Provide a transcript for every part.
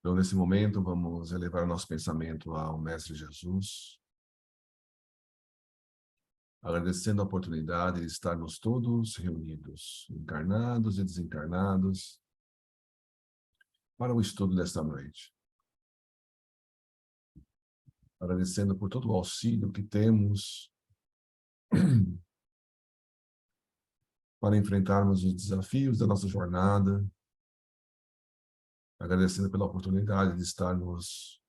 Então, nesse momento, vamos elevar nosso pensamento ao Mestre Jesus, agradecendo a oportunidade de estarmos todos reunidos, encarnados e desencarnados, para o estudo desta noite. Agradecendo por todo o auxílio que temos para enfrentarmos os desafios da nossa jornada, agradecendo pela oportunidade de estarmos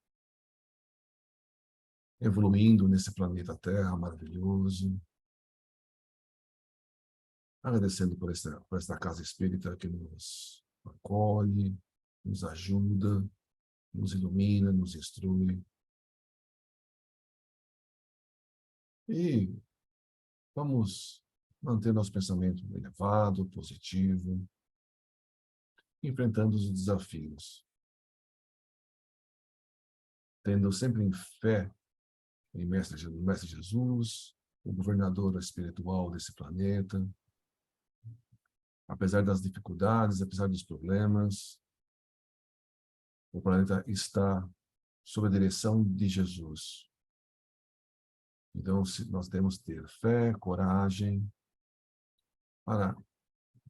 evoluindo nesse planeta Terra maravilhoso, agradecendo por esta casa espírita que nos acolhe, nos ajuda, nos ilumina, nos instrui. E vamos manter nosso pensamento elevado, positivo, enfrentando os desafios, tendo sempre fé em Mestre Jesus, o governador espiritual desse planeta. Apesar das dificuldades, apesar dos problemas, o planeta está sob a direção de Jesus. Então, nós temos que ter fé, coragem para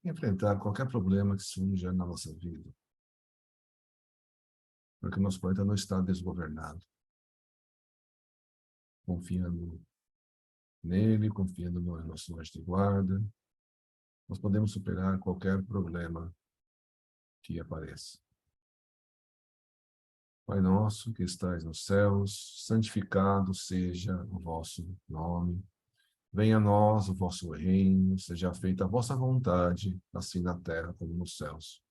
enfrentar qualquer problema que surja na nossa vida. Porque o nosso planeta não está desgovernado. Confiando nele, confiando no nosso anjo de guarda, nós podemos superar qualquer problema que apareça. Pai nosso que estais nos céus, santificado seja o vosso nome. Venha a nós o vosso reino, seja feita a vossa vontade, assim na terra como nos céus.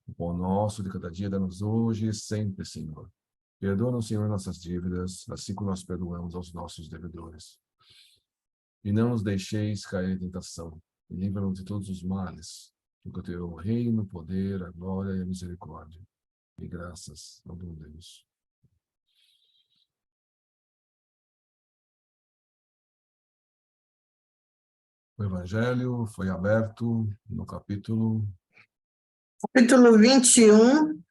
O pão nosso de cada dia dá-nos hoje e sempre, Senhor. Perdoa-nos, Senhor, nossas dívidas, assim como nós perdoamos aos nossos devedores. E não nos deixeis cair em tentação, e livra-nos de todos os males, porque o teu é o reino, o poder, a glória e a misericórdia. E graças ao bom Deus. O Evangelho foi aberto no capítulo 21.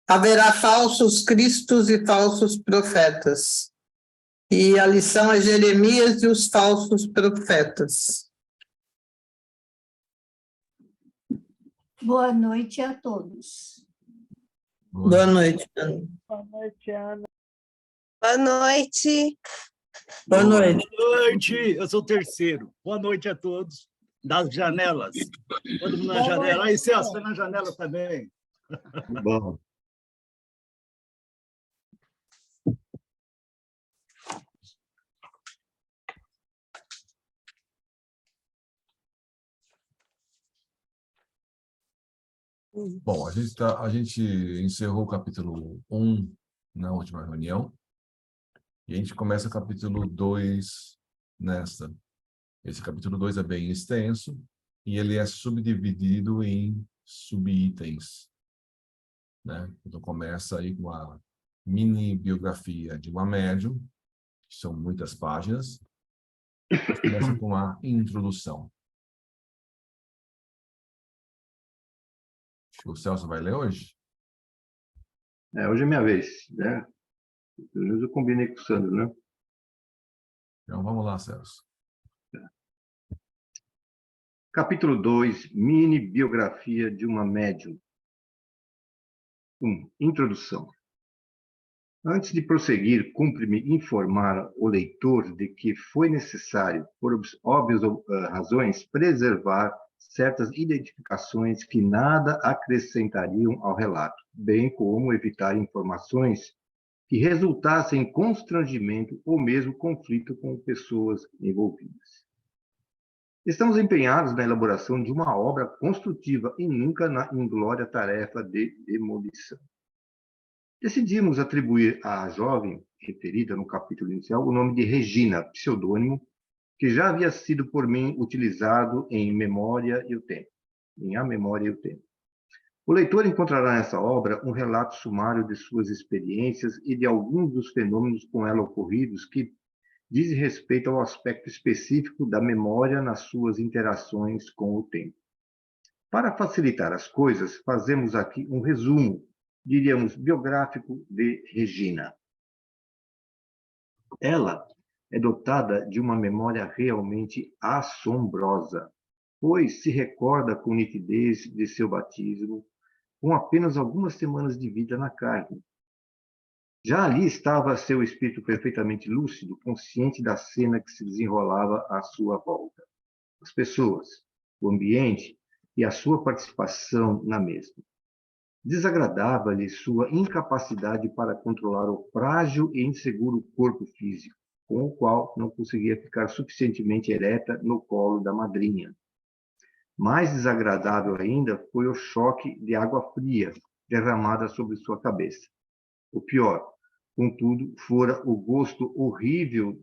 Haverá falsos cristos e falsos profetas. E a lição é Jeremias e os falsos profetas. Boa noite a todos. Boa noite, Ana. Boa noite, Ana. Boa noite. Boa noite. Boa noite, eu sou o terceiro. Boa noite a todos. Das janelas. Todo mundo na janela. Aí, Celso, está na janela também. Bom. Bom, a gente encerrou o capítulo 1 na última reunião e a gente começa o capítulo 2 nesta. Esse capítulo 2 é bem extenso e ele é subdividido em subitens, né? Então começa aí com a mini biografia de uma médium, que são muitas páginas, começa com a introdução. O Celso vai ler hoje? Hoje é minha vez, né? Pelo menos eu combinei com o Sandro, né? Então vamos lá, Celso. Capítulo 2, mini biografia de uma médium. 1. Introdução. Antes de prosseguir, cumpre-me informar o leitor de que foi necessário, por óbvias razões, preservar certas identificações que nada acrescentariam ao relato, bem como evitar informações que resultassem em constrangimento ou mesmo conflito com pessoas envolvidas. Estamos empenhados na elaboração de uma obra construtiva e nunca na inglória tarefa de demolição. Decidimos atribuir à jovem, referida no capítulo inicial, o nome de Regina, pseudônimo, que já havia sido por mim utilizado em Memória e o Tempo. Em A Memória e o Tempo. O leitor encontrará nessa obra um relato sumário de suas experiências e de alguns dos fenômenos com ela ocorridos que dizem respeito ao aspecto específico da memória nas suas interações com o tempo. Para facilitar as coisas, fazemos aqui um resumo diríamos, biográfico de Regina. Ela é dotada de uma memória realmente assombrosa, pois se recorda com nitidez de seu batismo, com apenas algumas semanas de vida na carne. Já ali estava seu espírito perfeitamente lúcido, consciente da cena que se desenrolava à sua volta. As pessoas, o ambiente e a sua participação na mesma. Desagradava-lhe sua incapacidade para controlar o frágil e inseguro corpo físico, com o qual não conseguia ficar suficientemente ereta no colo da madrinha. Mais desagradável ainda foi o choque de água fria derramada sobre sua cabeça. O pior, contudo, fora o gosto horrível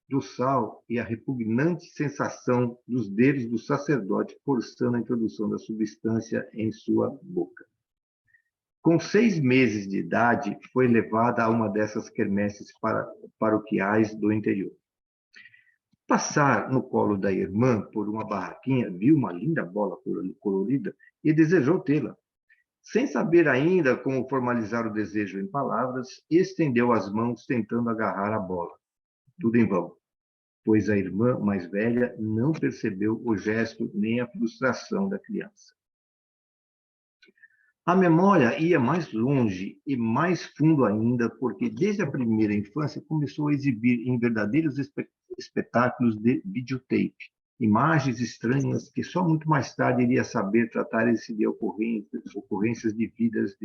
do sal e a repugnante sensação dos dedos do sacerdote forçando a introdução da substância em sua boca. Com 6 meses de idade, foi levada a uma dessas quermesses paroquiais do interior. Passar no colo da irmã por uma barraquinha, viu uma linda bola colorida e desejou tê-la. Sem saber ainda como formalizar o desejo em palavras, estendeu as mãos tentando agarrar a bola. Tudo em vão, pois a irmã mais velha não percebeu o gesto nem a frustração da criança. A memória ia mais longe e mais fundo ainda, porque desde a primeira infância começou a exibir em verdadeiros espetáculos de videotape, imagens estranhas que só muito mais tarde iria saber tratar-se de ocorrências de vidas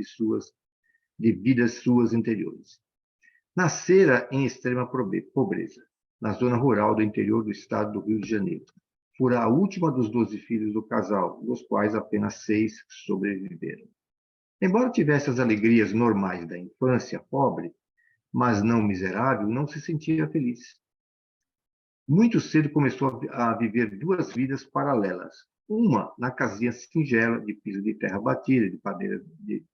suas interiores. Nascera em extrema pobreza, na zona rural do interior do estado do Rio de Janeiro. Fora a última dos 12 filhos do casal, dos quais apenas 6 sobreviveram. Embora tivesse as alegrias normais da infância pobre, mas não miserável, não se sentia feliz. Muito cedo começou a viver 2 vidas paralelas. Uma na casinha singela, de piso de terra batida, de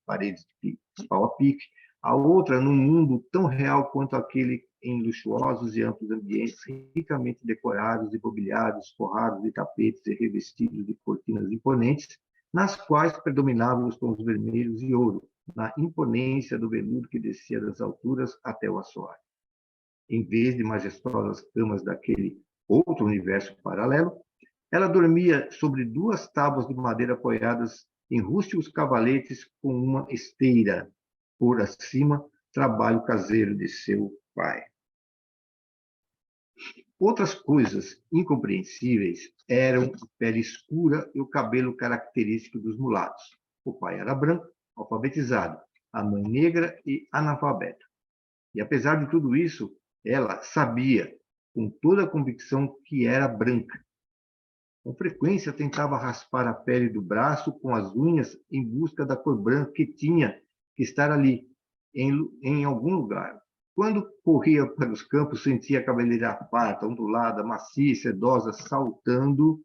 paredes de pau a pique. A outra num mundo tão real quanto aquele em luxuosos e amplos ambientes, ricamente decorados e mobiliados, forrados de tapetes e revestidos de cortinas imponentes, nas quais predominavam os tons vermelhos e ouro, na imponência do veludo que descia das alturas até o assoalho. Em vez de majestosas camas daquele outro universo paralelo, ela dormia sobre 2 tábuas de madeira apoiadas em rústicos cavaletes com uma esteira por acima, trabalho caseiro de seu pai. Outras coisas incompreensíveis eram a pele escura e o cabelo característico dos mulatos. O pai era branco, alfabetizado, a mãe negra e analfabeta. E apesar de tudo isso, ela sabia, com toda a convicção, que era branca. Com frequência tentava raspar a pele do braço com as unhas em busca da cor branca que tinha que estar ali, em algum lugar. Quando corria para os campos, sentia a cabeleira farta, ondulada, macia, sedosa, saltando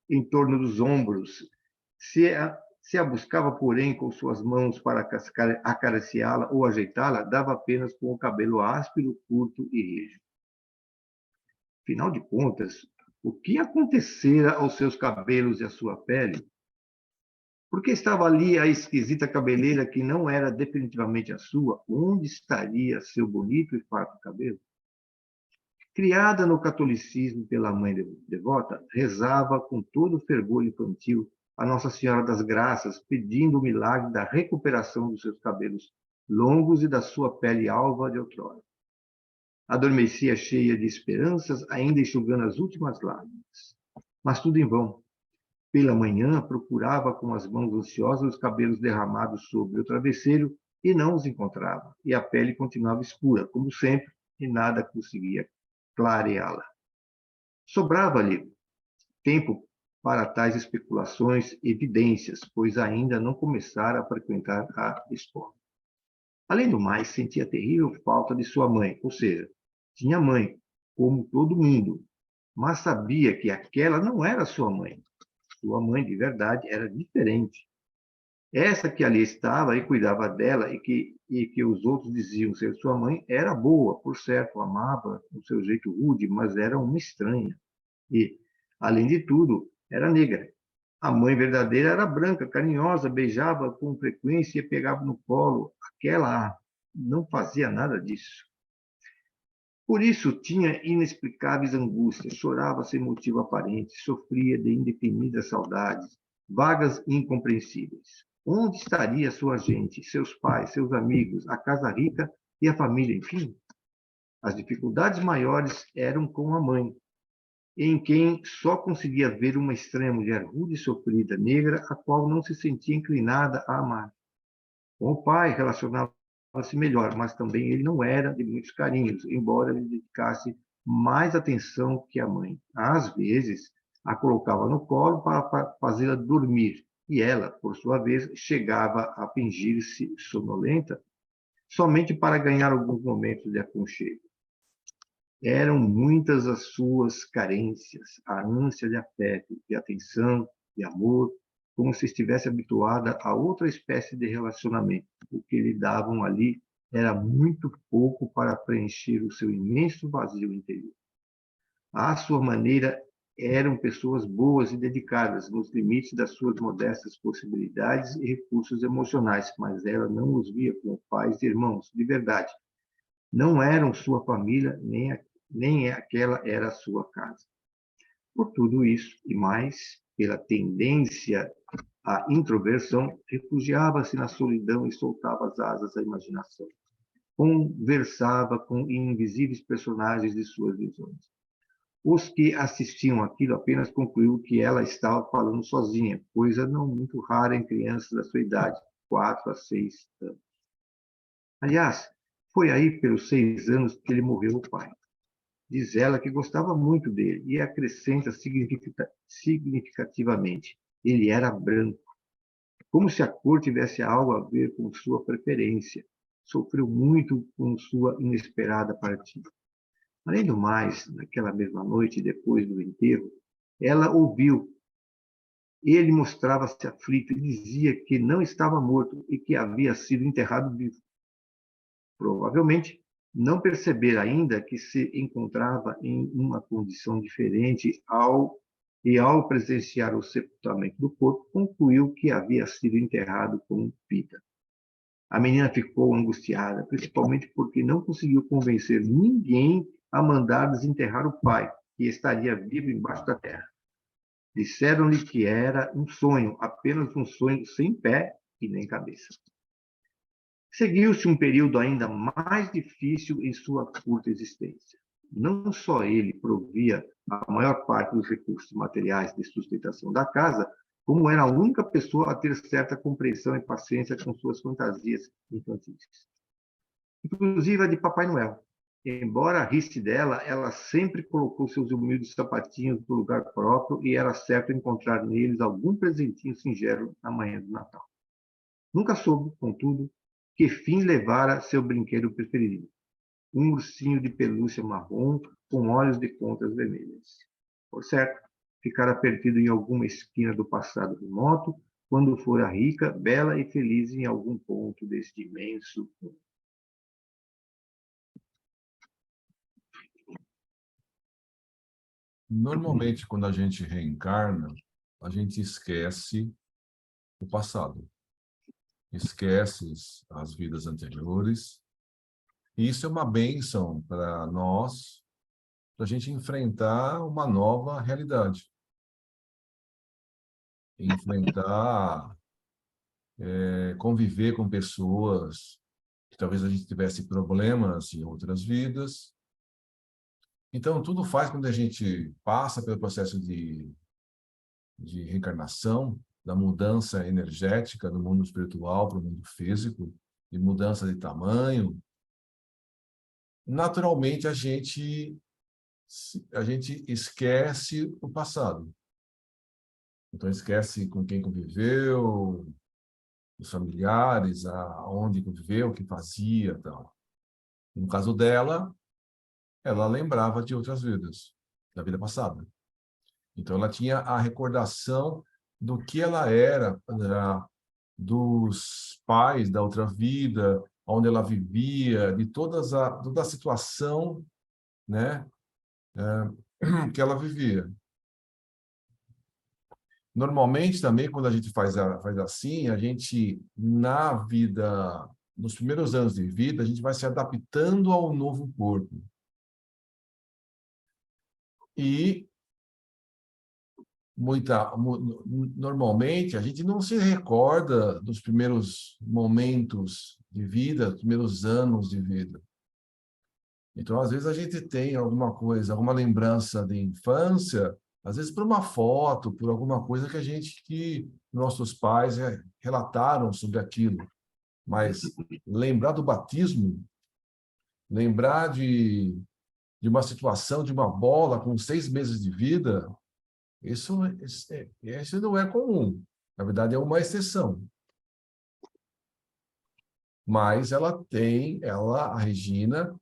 em torno dos ombros. Se a buscava, porém, com suas mãos para acariciá-la ou ajeitá-la, dava apenas com o cabelo áspero, curto e rígido. Afinal de contas, o que acontecera aos seus cabelos e à sua pele? Por que estava ali a esquisita cabeleira que não era definitivamente a sua? Onde estaria seu bonito e farto cabelo? Criada no catolicismo pela mãe devota, rezava com todo o fervor infantil a Nossa Senhora das Graças, pedindo o milagre da recuperação dos seus cabelos longos e da sua pele alva de outrora. Adormecia cheia de esperanças, ainda enxugando as últimas lágrimas. Mas tudo em vão. Pela manhã, procurava com as mãos ansiosas os cabelos derramados sobre o travesseiro e não os encontrava. E a pele continuava escura, como sempre, e nada conseguia clareá-la. Sobrava-lhe tempo para tais especulações e evidências, pois ainda não começara a frequentar a escola. Além do mais, sentia terrível falta de sua mãe, ou seja, tinha mãe, como todo mundo, mas sabia que aquela não era sua mãe. Sua mãe, de verdade, era diferente. Essa que ali estava e cuidava dela e que os outros diziam ser sua mãe, era boa, por certo, amava o seu jeito rude, mas era uma estranha. E, além de tudo, era negra. A mãe verdadeira era branca, carinhosa, beijava com frequência e pegava no colo. Aquela não fazia nada disso. Por isso, tinha inexplicáveis angústias, chorava sem motivo aparente, sofria de indefinidas saudades, vagas e incompreensíveis. Onde estaria sua gente, seus pais, seus amigos, a casa rica e a família, enfim? As dificuldades maiores eram com a mãe, em quem só conseguia ver uma estranha mulher rude e sofrida, negra, a qual não se sentia inclinada a amar. Com o pai relacionava-se melhor, mas também ele não era de muitos carinhos, embora lhe dedicasse mais atenção que a mãe. Às vezes, a colocava no colo para fazê-la dormir, e ela, por sua vez, chegava a fingir-se sonolenta, somente para ganhar alguns momentos de aconchego. Eram muitas as suas carências, a ânsia de afeto, de atenção, de amor, como se estivesse habituada a outra espécie de relacionamento. O que lhe davam ali era muito pouco para preencher o seu imenso vazio interior. À sua maneira, eram pessoas boas e dedicadas, nos limites das suas modestas possibilidades e recursos emocionais, mas ela não os via como pais e irmãos, de verdade. Não eram sua família, nem aquela era a sua casa. Por tudo isso, e mais, pela tendência à introversão, refugiava-se na solidão e soltava as asas à imaginação. Conversava com invisíveis personagens de suas visões. Os que assistiam aquilo apenas concluíram que ela estava falando sozinha, coisa não muito rara em crianças da sua idade, 4 a 6 anos. Aliás, foi aí pelos 6 anos que ele morreu o pai. Diz ela que gostava muito dele e acrescenta significativamente: ele era branco. Como se a cor tivesse algo a ver com sua preferência. Sofreu muito com sua inesperada partida. Além do mais, naquela mesma noite, depois do enterro, ela ouviu. Ele mostrava-se aflito e dizia que não estava morto e que havia sido enterrado vivo. Provavelmente, não perceber ainda que se encontrava em uma condição diferente ao presenciar o sepultamento do corpo, concluiu que havia sido enterrado com Pita. A menina ficou angustiada, principalmente porque não conseguiu convencer ninguém a mandar desenterrar o pai, que estaria vivo embaixo da terra. Disseram-lhe que era um sonho, apenas um sonho sem pé e nem cabeça. Seguiu-se um período ainda mais difícil em sua curta existência. Não só ele provia a maior parte dos recursos materiais de sustentação da casa, como era a única pessoa a ter certa compreensão e paciência com suas fantasias infantis. Inclusive a de Papai Noel. Embora risse dela, ela sempre colocou seus humildes sapatinhos no lugar próprio e era certo encontrar neles algum presentinho singelo na manhã do Natal. Nunca soube, contudo, que fim levara seu brinquedo preferido. Um ursinho de pelúcia marrom com olhos de pontas vermelhas. Por certo, ficara perdido em alguma esquina do passado remoto, quando fora rica, bela e feliz em algum ponto deste imenso mundo. Normalmente, quando a gente reencarna, a gente esquece o passado. Esquece as vidas anteriores. E isso é uma bênção para nós, para a gente enfrentar uma nova realidade. Enfrentar, conviver com pessoas que talvez a gente tivesse problemas em outras vidas. Então, tudo faz quando a gente passa pelo processo de reencarnação, da mudança energética do mundo espiritual para o mundo físico, de mudança de tamanho. Naturalmente, a gente esquece o passado. Então, esquece com quem conviveu, os familiares, aonde conviveu, o que fazia, tal. No caso dela, ela lembrava de outras vidas, da vida passada. Então, ela tinha a recordação do que ela era, dos pais da outra vida, onde ela vivia, de toda a situação, né, que ela vivia. Normalmente, também, quando a gente faz assim, a gente, na vida, nos primeiros anos de vida, a gente vai se adaptando ao novo corpo. E, normalmente, a gente não se recorda dos primeiros momentos de vida, dos primeiros anos de vida. Então, às vezes, a gente tem alguma coisa, alguma lembrança de infância, às vezes por uma foto, por alguma coisa que nossos pais relataram sobre aquilo. Mas lembrar do batismo, lembrar de uma situação, de uma bola com 6 meses de vida, isso não é comum. Na verdade, é uma exceção. Mas a Regina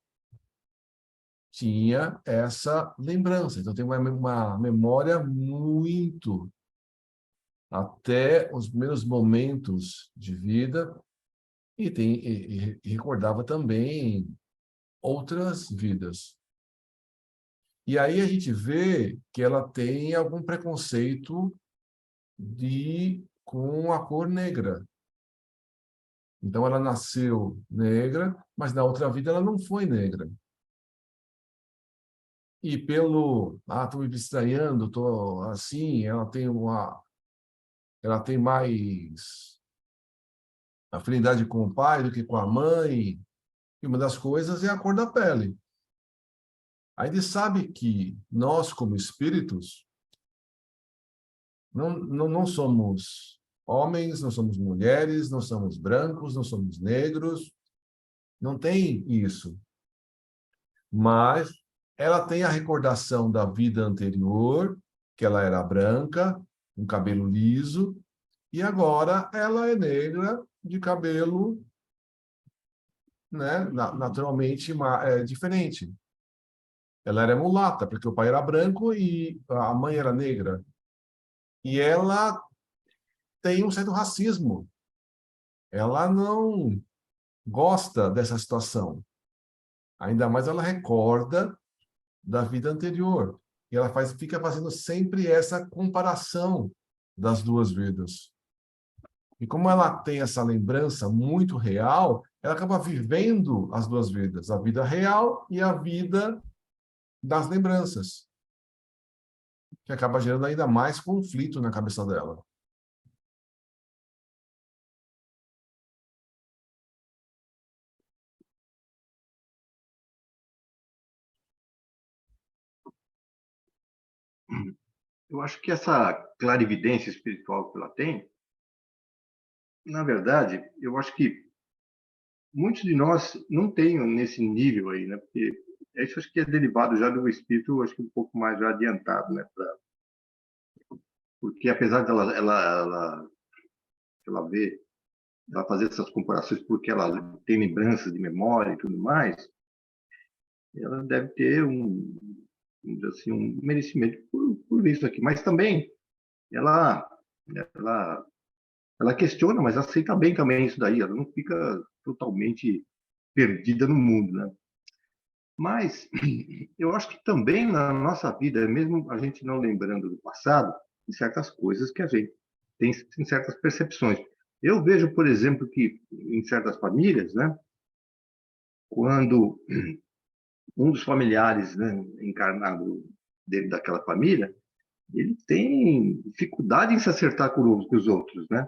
tinha essa lembrança. Então, tem uma memória muito até os primeiros momentos de vida e recordava também outras vidas. E aí a gente vê que ela tem algum preconceito com a cor negra. Então, ela nasceu negra, mas na outra vida ela não foi negra. E estou me estranhando, estou assim, ela tem mais afinidade com o pai do que com a mãe. E uma das coisas é a cor da pele. Aí ele sabe que nós, como espíritos, não somos homens, não somos mulheres, não somos brancos, não somos negros. Não tem isso. Mas ela tem a recordação da vida anterior, que ela era branca, com cabelo liso, e agora ela é negra, de cabelo, né, naturalmente diferente. Ela era mulata, porque o pai era branco e a mãe era negra. E ela tem um certo racismo. Ela não gosta dessa situação. Ainda mais ela recorda da vida anterior. E ela fica fazendo sempre essa comparação das duas vidas. E como ela tem essa lembrança muito real, ela acaba vivendo as duas vidas, a vida real e a vida das lembranças, que acaba gerando ainda mais conflito na cabeça dela. Eu acho que essa clarividência espiritual que ela tem, na verdade, eu acho que muitos de nós não têm nesse nível aí, né? Porque isso acho que é derivado já do espírito, acho que um pouco mais já adiantado, né? Porque apesar dela ela ver, ela fazer essas comparações porque ela tem lembranças de memória e tudo mais, ela deve ter vamos dizer assim, um merecimento por isso aqui. Mas também ela, ela, ela questiona, mas aceita bem também isso daí. Ela não fica totalmente perdida no mundo, né? Mas eu acho que também na nossa vida, mesmo a gente não lembrando do passado, tem certas coisas que a gente tem certas percepções. Eu vejo, por exemplo, que em certas famílias, né, quando um dos familiares, né, encarnado dentro daquela família, ele tem dificuldade em se acertar com os outros, né?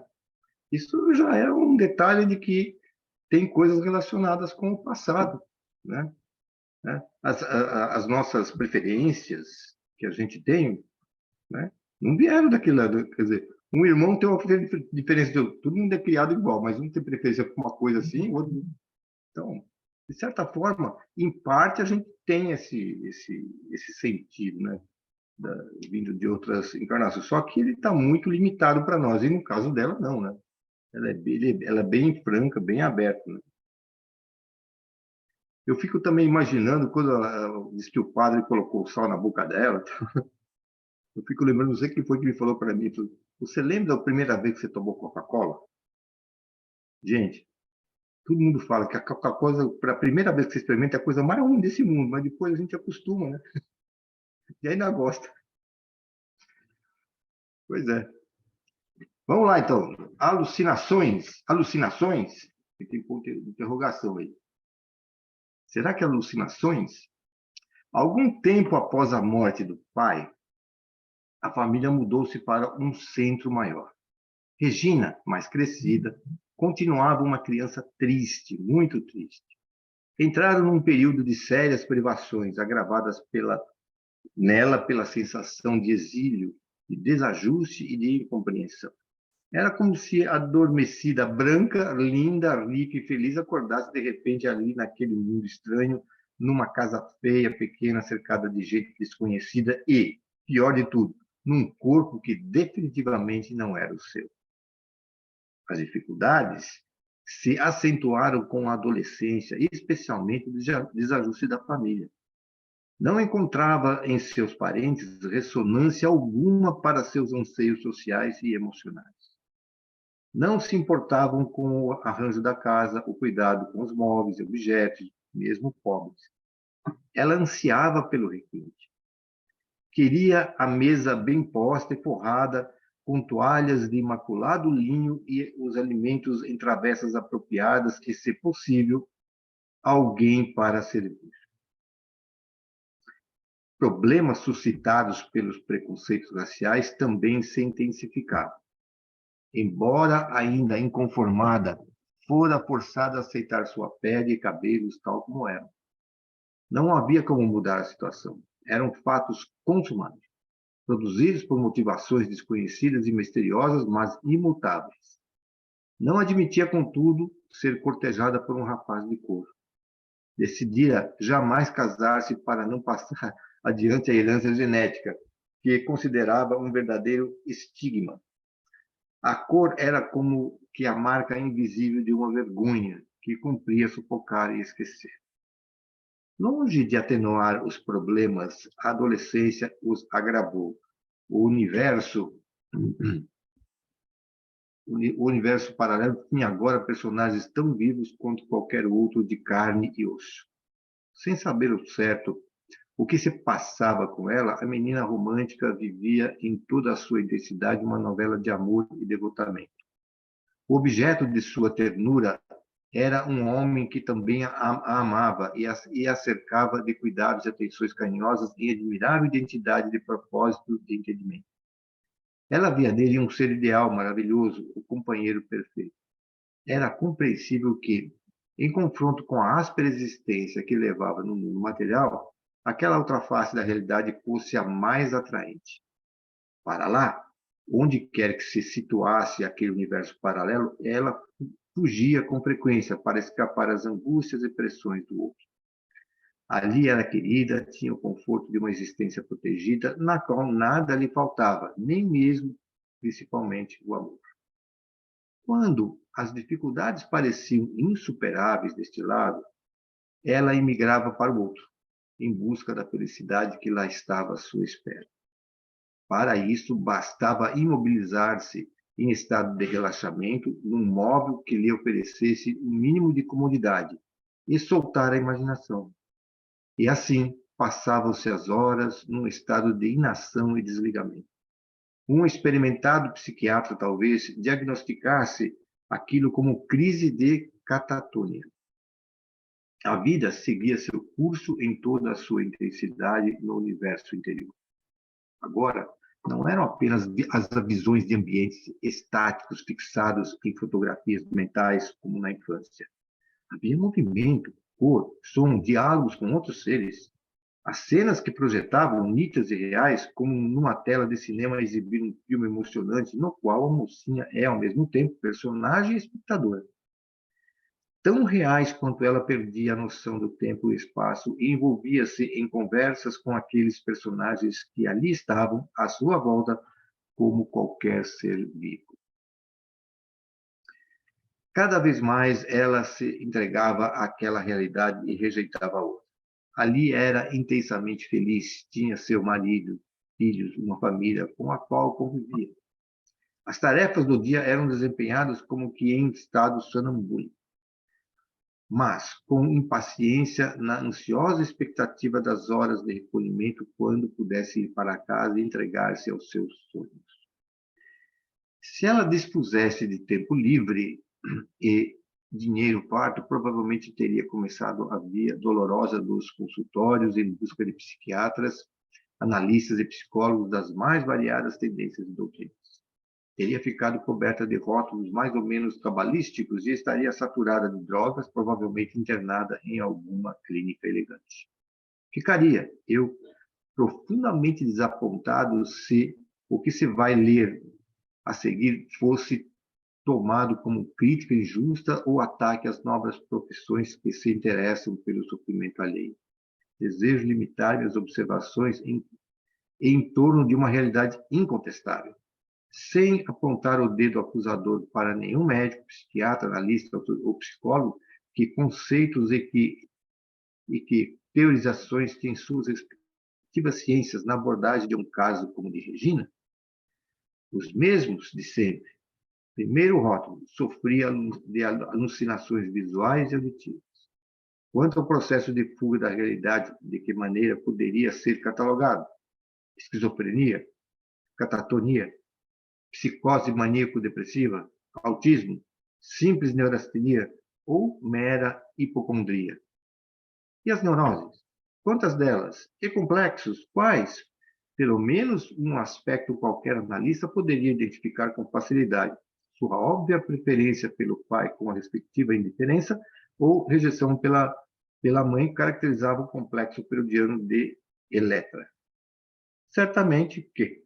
Isso já é um detalhe de que tem coisas relacionadas com o passado, né? As nossas preferências que a gente tem, né, não vieram daquele lado. Quer dizer, um irmão tem uma diferença de outro. Todo mundo é criado igual, mas um tem preferência por uma coisa assim, o outro. Então, de certa forma, em parte, a gente tem esse sentido, né? Vindo de outras encarnações. Só que ele está muito limitado para nós. E no caso dela, não, né? Ela é bem franca, bem aberta, né? Eu fico também imaginando quando ela disse que o padre colocou o sal na boca dela. Eu fico lembrando, não sei quem foi que me falou para mim. Você lembra da primeira vez que você tomou Coca-Cola? Gente, todo mundo fala que a Coca-Cola, para a primeira vez que você experimenta, é a coisa mais ruim desse mundo, mas depois a gente acostuma, né? E ainda gosta. Pois é. Vamos lá, então. Alucinações. Alucinações? Tem ponto de interrogação aí. Será que alucinações? Algum tempo após a morte do pai, a família mudou-se para um centro maior. Regina, mais crescida, continuava uma criança triste, muito triste. Entraram num período de sérias privações, agravadas nela pela sensação de exílio, de desajuste e de incompreensão. Era como se a adormecida, branca, linda, rica e feliz acordasse de repente ali naquele mundo estranho, numa casa feia, pequena, cercada de gente desconhecida e, pior de tudo, num corpo que definitivamente não era o seu. As dificuldades se acentuaram com a adolescência, e especialmente o desajuste da família. Não encontrava em seus parentes ressonância alguma para seus anseios sociais e emocionais. Não se importavam com o arranjo da casa, o cuidado com os móveis e objetos, mesmo pobres. Ela ansiava pelo requinte. Queria a mesa bem posta e forrada, com toalhas de imaculado linho e os alimentos em travessas apropriadas e, se possível, alguém para servir. Problemas suscitados pelos preconceitos raciais também se intensificavam. Embora ainda inconformada, fora forçada a aceitar sua pele e cabelos tal como eram. Não havia como mudar a situação. Eram fatos consumados, produzidos por motivações desconhecidas e misteriosas, mas imutáveis. Não admitia, contudo, ser cortejada por um rapaz de cor. Decidira jamais casar-se para não passar adiante a herança genética, que considerava um verdadeiro estigma. A cor era como que a marca invisível de uma vergonha que cumpria sufocar e esquecer. Longe de atenuar os problemas, a adolescência os agravou. O universo paralelo tinha agora personagens tão vivos quanto qualquer outro de carne e osso. Sem saber o certo o que se passava com ela, a menina romântica vivia em toda a sua intensidade uma novela de amor e devotamento. O objeto de sua ternura era um homem que também a amava e a cercava de cuidados e atenções carinhosas em admirável identidade de propósito e entendimento. Ela via nele um ser ideal, maravilhoso, o companheiro perfeito. Era compreensível que, em confronto com a áspera existência que levava no mundo material, aquela outra face da realidade fosse a mais atraente. Para lá, onde quer que se situasse aquele universo paralelo, ela fugia com frequência para escapar às angústias e pressões do outro. Ali era querida, tinha o conforto de uma existência protegida, na qual nada lhe faltava, nem mesmo, principalmente, o amor. Quando as dificuldades pareciam insuperáveis deste lado, ela emigrava para o outro, em busca da felicidade que lá estava à sua espera. Para isso, bastava imobilizar-se em estado de relaxamento num móvel que lhe oferecesse o mínimo de comodidade e soltar a imaginação. E assim passavam-se as horas num estado de inação e desligamento. Um experimentado psiquiatra talvez diagnosticasse aquilo como crise de catatonia. A vida seguia seu curso em toda a sua intensidade no universo interior. Agora, não eram apenas as visões de ambientes estáticos fixados em fotografias mentais, como na infância. Havia movimento, cor, som, diálogos com outros seres. As cenas que projetavam nítidas e reais, como numa tela de cinema exibir um filme emocionante, no qual a mocinha é, ao mesmo tempo, personagem e espectador. Tão reais quanto ela perdia a noção do tempo e espaço e envolvia-se em conversas com aqueles personagens que ali estavam à sua volta, como qualquer ser vivo. Cada vez mais ela se entregava àquela realidade e rejeitava a outra. Ali era intensamente feliz, tinha seu marido, filhos, uma família com a qual convivia. As tarefas do dia eram desempenhadas como que em estado sonambúlico, mas com impaciência na ansiosa expectativa das horas de recolhimento quando pudesse ir para casa e entregar-se aos seus sonhos. Se ela dispusesse de tempo livre e dinheiro farto, provavelmente teria começado a via dolorosa dos consultórios em busca de psiquiatras, analistas e psicólogos das mais variadas tendências e doutrinas. Teria ficado coberta de rótulos mais ou menos cabalísticos e estaria saturada de drogas, provavelmente internada em alguma clínica elegante. Ficaria, eu, profundamente desapontado se o que se vai ler a seguir fosse tomado como crítica injusta ou ataque às novas profissões que se interessam pelo sofrimento alheio. Desejo limitar minhas observações em torno de uma realidade incontestável, sem apontar o dedo acusador para nenhum médico, psiquiatra, analista ou psicólogo, que conceitos e que teorizações têm suas respectivas ciências na abordagem de um caso como o de Regina, os mesmos de sempre. Primeiro rótulo, sofria de alucinações visuais e auditivas. Quanto ao processo de fuga da realidade, de que maneira poderia ser catalogado? Esquizofrenia, catatonia, psicose maníaco-depressiva, autismo, simples neurastenia ou mera hipocondria? E as neuroses? Quantas delas? Que complexos? Quais? Pelo menos um aspecto qualquer analista poderia identificar com facilidade. Sua óbvia preferência pelo pai com a respectiva indiferença ou rejeição pela mãe caracterizava o complexo freudiano de Eletra. Certamente que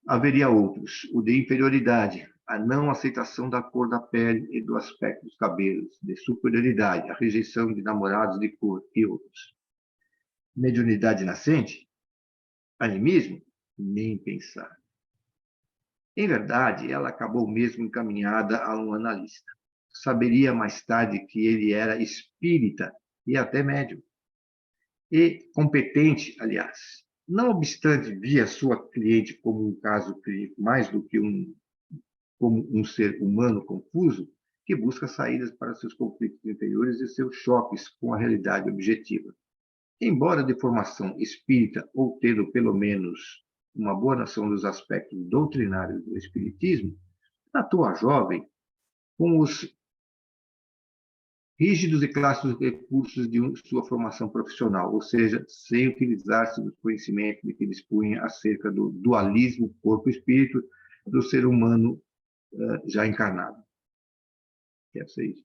haveria outros, o de inferioridade, a não aceitação da cor da pele e do aspecto dos cabelos, de superioridade, a rejeição de namorados de cor e outros. Mediunidade nascente? Animismo? Nem pensar. Em verdade, ela acabou mesmo encaminhada a um analista. Saberia mais tarde que ele era espírita e até médium. E competente, aliás. Não obstante, via sua cliente como um caso clínico mais do que como um ser humano confuso, que busca saídas para seus conflitos interiores e seus choques com a realidade objetiva. Embora de formação espírita ou tendo pelo menos uma boa noção dos aspectos doutrinários do espiritismo, atua jovem com os rígidos e clássicos recursos de sua formação profissional, ou seja, sem utilizar-se do conhecimento de que dispunha acerca do dualismo corpo-espírito do ser humano já encarnado. Deve ser isso.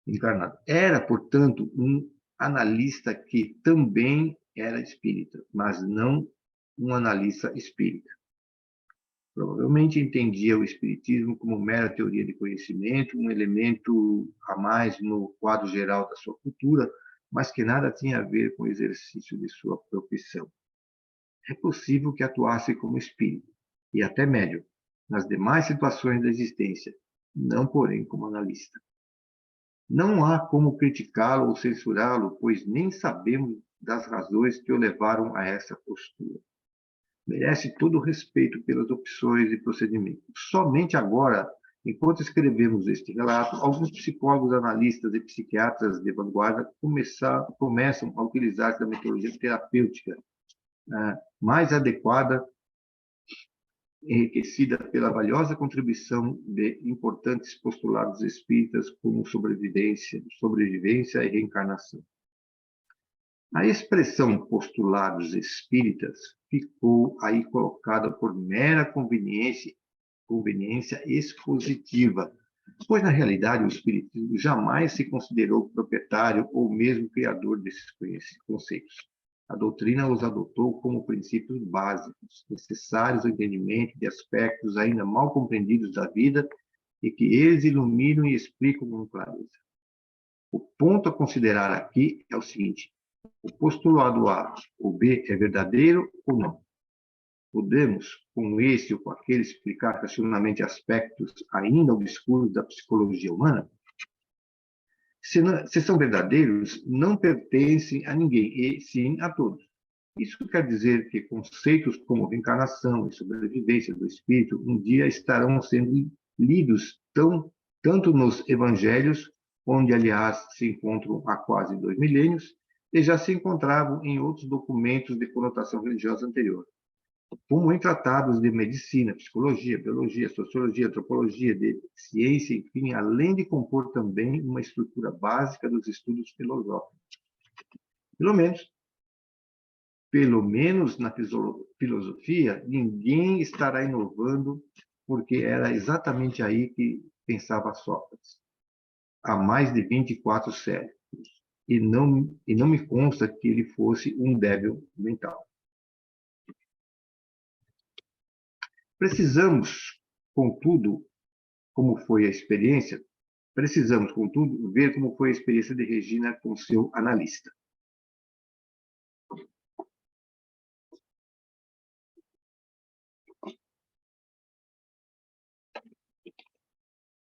Encarnado. Era, portanto, um analista que também era espírita, mas não um analista espírita. Provavelmente entendia o espiritismo como mera teoria de conhecimento, um elemento a mais no quadro geral da sua cultura, mas que nada tinha a ver com o exercício de sua profissão. É possível que atuasse como espírito, e até médium, nas demais situações da existência, não, porém, como analista. Não há como criticá-lo ou censurá-lo, pois nem sabemos das razões que o levaram a essa postura. Merece todo o respeito pelas opções e procedimentos. Somente agora, enquanto escrevemos este relato, alguns psicólogos, analistas e psiquiatras de vanguarda começam a utilizar a metodologia terapêutica mais adequada, enriquecida pela valiosa contribuição de importantes postulados espíritas como sobrevivência e reencarnação. A expressão postulados espíritas ficou aí colocada por mera conveniência expositiva, pois, na realidade, o espiritismo jamais se considerou proprietário ou mesmo criador desses conceitos. A doutrina os adotou como princípios básicos, necessários ao entendimento de aspectos ainda mal compreendidos da vida e que eles iluminam e explicam com clareza. O ponto a considerar aqui é o seguinte: o postulado A ou B é verdadeiro ou não? Podemos, com esse ou com aquele, explicar racionalmente aspectos ainda obscuros da psicologia humana? Se são verdadeiros, não pertencem a ninguém, e sim a todos. Isso quer dizer que conceitos como reencarnação e sobrevivência do espírito um dia estarão sendo lidos tanto nos evangelhos, onde, aliás, se encontram há quase 2 milênios, e já se encontravam em outros documentos de conotação religiosa anterior. como em tratados de medicina, psicologia, biologia, sociologia, antropologia, de ciência, enfim, além de compor também uma estrutura básica dos estudos filosóficos. Pelo menos na filosofia, ninguém estará inovando, porque era exatamente aí que pensava Sócrates, há mais de 24 séculos, e não me consta que ele fosse um débil mental. Precisamos, contudo, ver como foi a experiência de Regina com seu analista.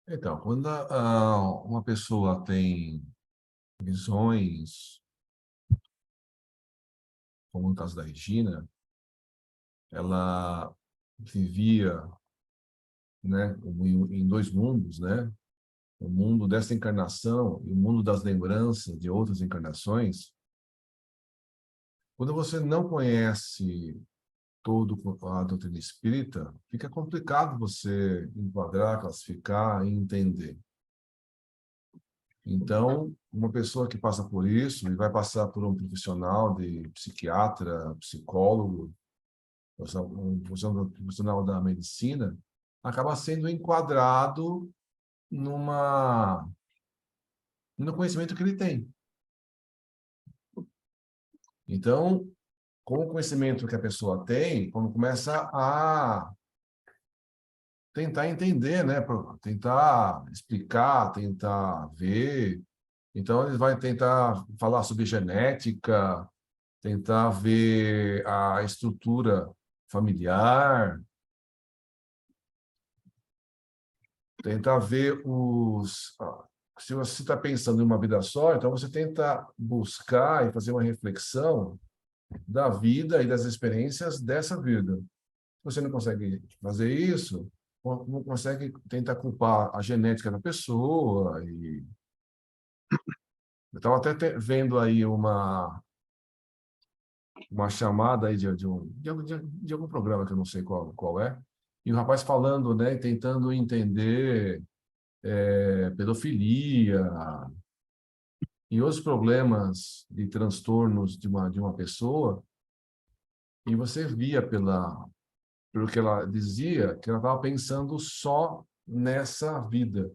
Então, quando uma pessoa tem visões, como no caso da Regina, ela vivia, né, em dois mundos, né? O mundo dessa encarnação e o mundo das lembranças de outras encarnações. Quando você não conhece todo a doutrina espírita, fica complicado você enquadrar, classificar e entender. Então, uma pessoa que passa por isso e vai passar por um profissional de psiquiatra, psicólogo, um profissional da medicina, acaba sendo enquadrado no conhecimento que ele tem. Então, com o conhecimento que a pessoa tem, quando começa a tentar entender, né, tentar explicar, tentar ver, então ele vai tentar falar sobre genética, tentar ver a estrutura familiar, tentar ver se você está pensando em uma vida só, então você tenta buscar e fazer uma reflexão da vida e das experiências dessa vida. Se você não consegue fazer isso, não consegue tentar culpar a genética da pessoa. Eu estava até vendo aí uma chamada aí de algum programa que eu não sei qual é, e o rapaz falando, né, tentando entender pedofilia e outros problemas e transtornos de uma pessoa, e você via pelo que ela dizia, que ela estava pensando só nessa vida.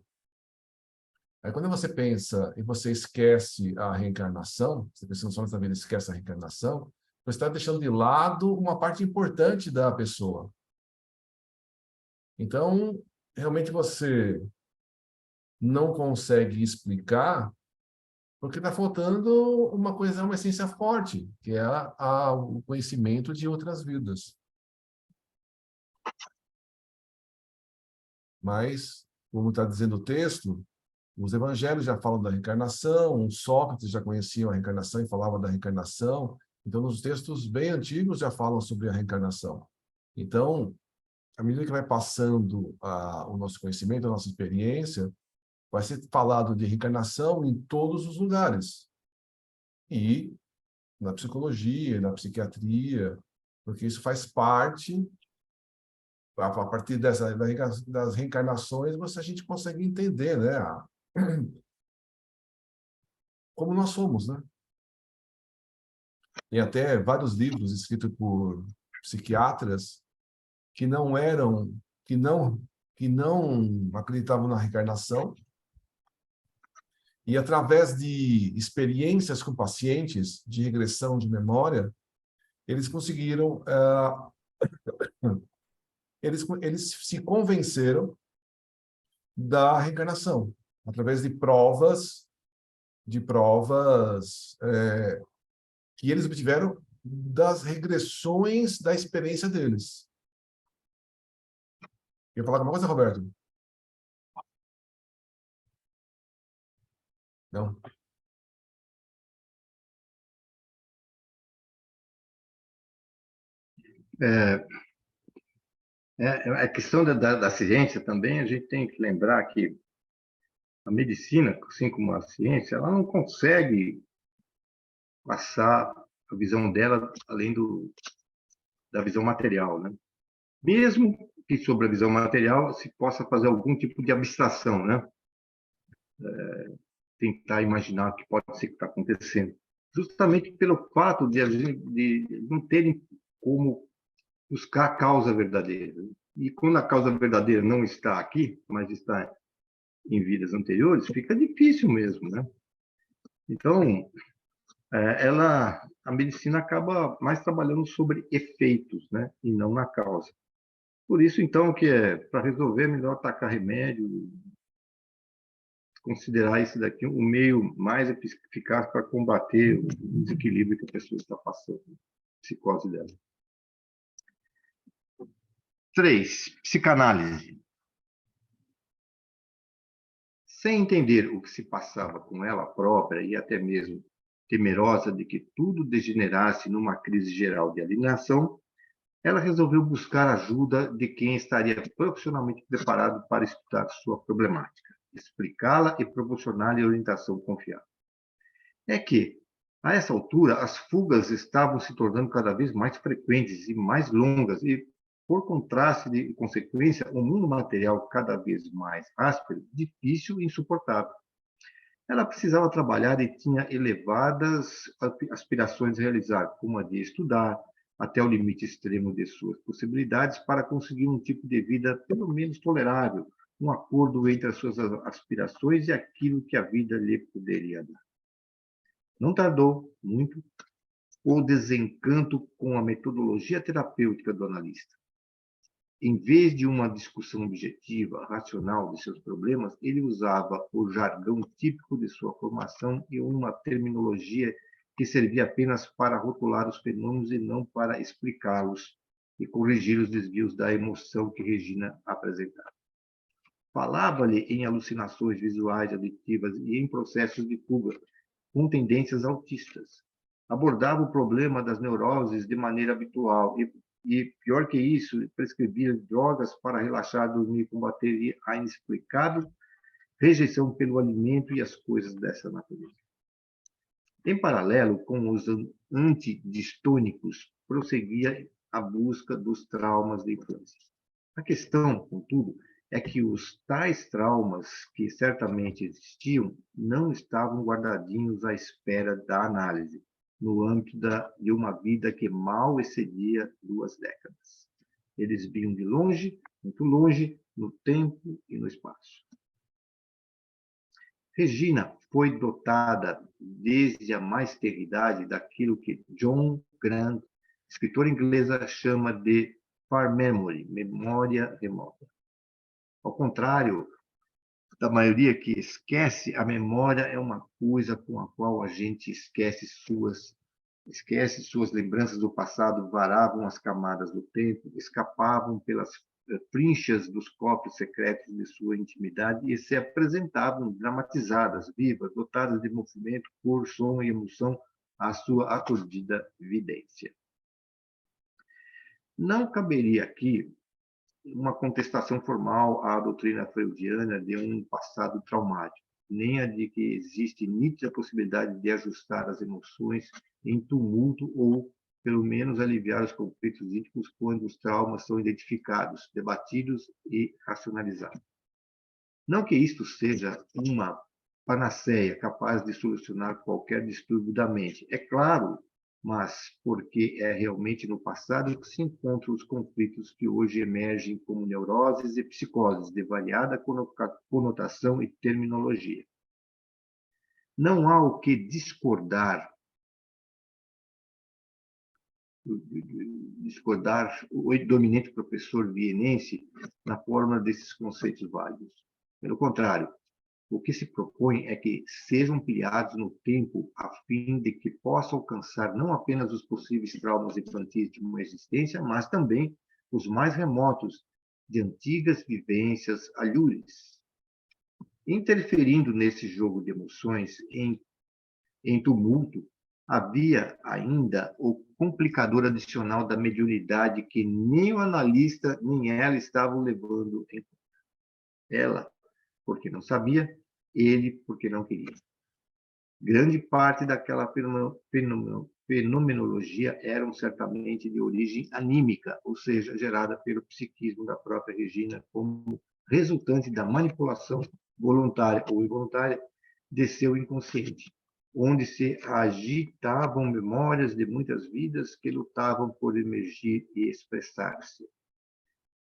Aí quando você pensa e você esquece a reencarnação, você pensando só nessa vida e esquece a reencarnação, você está deixando de lado uma parte importante da pessoa. Então, realmente você não consegue explicar porque está faltando uma coisa, uma essência forte, que é o conhecimento de outras vidas. Mas, como está dizendo o texto, os evangelhos já falam da reencarnação, Sócrates já conhecia a reencarnação e falava da reencarnação. Então, nos textos bem antigos já falam sobre a reencarnação. Então, à medida que vai passando o nosso conhecimento, a nossa experiência, vai ser falado de reencarnação em todos os lugares. E na psicologia, na psiquiatria, porque isso faz parte, a partir das reencarnações, a gente consegue entender, né, como nós somos, né? Tem até vários livros escritos por psiquiatras que não eram, que não acreditavam na reencarnação, e através de experiências com pacientes de regressão de memória, eles conseguiram, eles se convenceram da reencarnação através de provas que eles obtiveram das regressões da experiência deles. Quer falar alguma coisa, Roberto? Não? A questão da ciência também, a gente tem que lembrar que a medicina, assim como a ciência, ela não consegue passar a visão dela além da visão material, né? Mesmo que sobre a visão material se possa fazer algum tipo de abstração, né? Tentar imaginar o que pode ser que está acontecendo. Justamente pelo fato de não terem como buscar a causa verdadeira. E quando a causa verdadeira não está aqui, mas está em vidas anteriores, fica difícil mesmo, né? Então, a medicina acaba mais trabalhando sobre efeitos, né? E não na causa. Por isso, então, que para resolver, é melhor atacar remédio, considerar esse daqui o meio mais eficaz para combater o desequilíbrio que a pessoa está passando, a psicose dela. 3. Psicanálise. Sem entender o que se passava com ela própria e até mesmo temerosa de que tudo degenerasse numa crise geral de alienação, ela resolveu buscar ajuda de quem estaria profissionalmente preparado para escutar sua problemática, explicá-la e proporcionar-lhe orientação confiável. É que, a essa altura, as fugas estavam se tornando cada vez mais frequentes e mais longas, e, por contraste de consequência, o mundo material cada vez mais áspero, difícil e insuportável. Ela precisava trabalhar e tinha elevadas aspirações a realizar, como a de estudar, até o limite extremo de suas possibilidades, para conseguir um tipo de vida pelo menos tolerável, um acordo entre as suas aspirações e aquilo que a vida lhe poderia dar. Não tardou muito o desencanto com a metodologia terapêutica do analista. Em vez de uma discussão objetiva, racional de seus problemas, ele usava o jargão típico de sua formação e uma terminologia que servia apenas para rotular os fenômenos e não para explicá-los e corrigir os desvios da emoção que Regina apresentava. Falava-lhe em alucinações visuais auditivas e em processos de fuga, com tendências autistas. Abordava o problema das neuroses de maneira habitual e pior que isso, prescrevia drogas para relaxar, dormir e combater a inexplicável rejeição pelo alimento e as coisas dessa natureza. Em paralelo com os antidistônicos, prosseguia a busca dos traumas da infância. A questão, contudo, é que os tais traumas, que certamente existiam, não estavam guardadinhos à espera da análise, no âmbito de uma vida que mal excedia 2 décadas. Eles vinham de longe, muito longe, no tempo e no espaço. Regina foi dotada desde a mais tenra idade daquilo que John Grant, escritor inglesa, chama de far memory, memória remota. Ao contrário da maioria que esquece, a memória é uma coisa com a qual a gente esquece suas lembranças do passado, varavam as camadas do tempo, escapavam pelas trinchas dos cofres secretos de sua intimidade e se apresentavam dramatizadas, vivas, dotadas de movimento, cor, som e emoção à sua aturdida vidência. Não caberia aqui uma contestação formal à doutrina freudiana de um passado traumático, nem a de que existe nítida possibilidade de ajustar as emoções em tumulto ou, pelo menos, aliviar os conflitos íntimos quando os traumas são identificados, debatidos e racionalizados. Não que isto seja uma panaceia capaz de solucionar qualquer distúrbio da mente. É claro, mas porque é realmente no passado que se encontram os conflitos que hoje emergem como neuroses e psicoses de variada conotação e terminologia. Não há o que discordar o dominante professor vienense na forma desses conceitos válidos. Pelo contrário, o que se propõe é que sejam ampliados no tempo a fim de que possam alcançar não apenas os possíveis traumas infantis de uma existência, mas também os mais remotos de antigas vivências alhures. Interferindo nesse jogo de emoções em tumulto, havia ainda o complicador adicional da mediunidade que nem o analista nem ela estavam levando em conta. Ela, porque não sabia, ele, porque não queria. Grande parte daquela fenomenologia eram certamente de origem anímica, ou seja, gerada pelo psiquismo da própria Regina como resultante da manipulação voluntária ou involuntária de seu inconsciente, onde se agitavam memórias de muitas vidas que lutavam por emergir e expressar-se.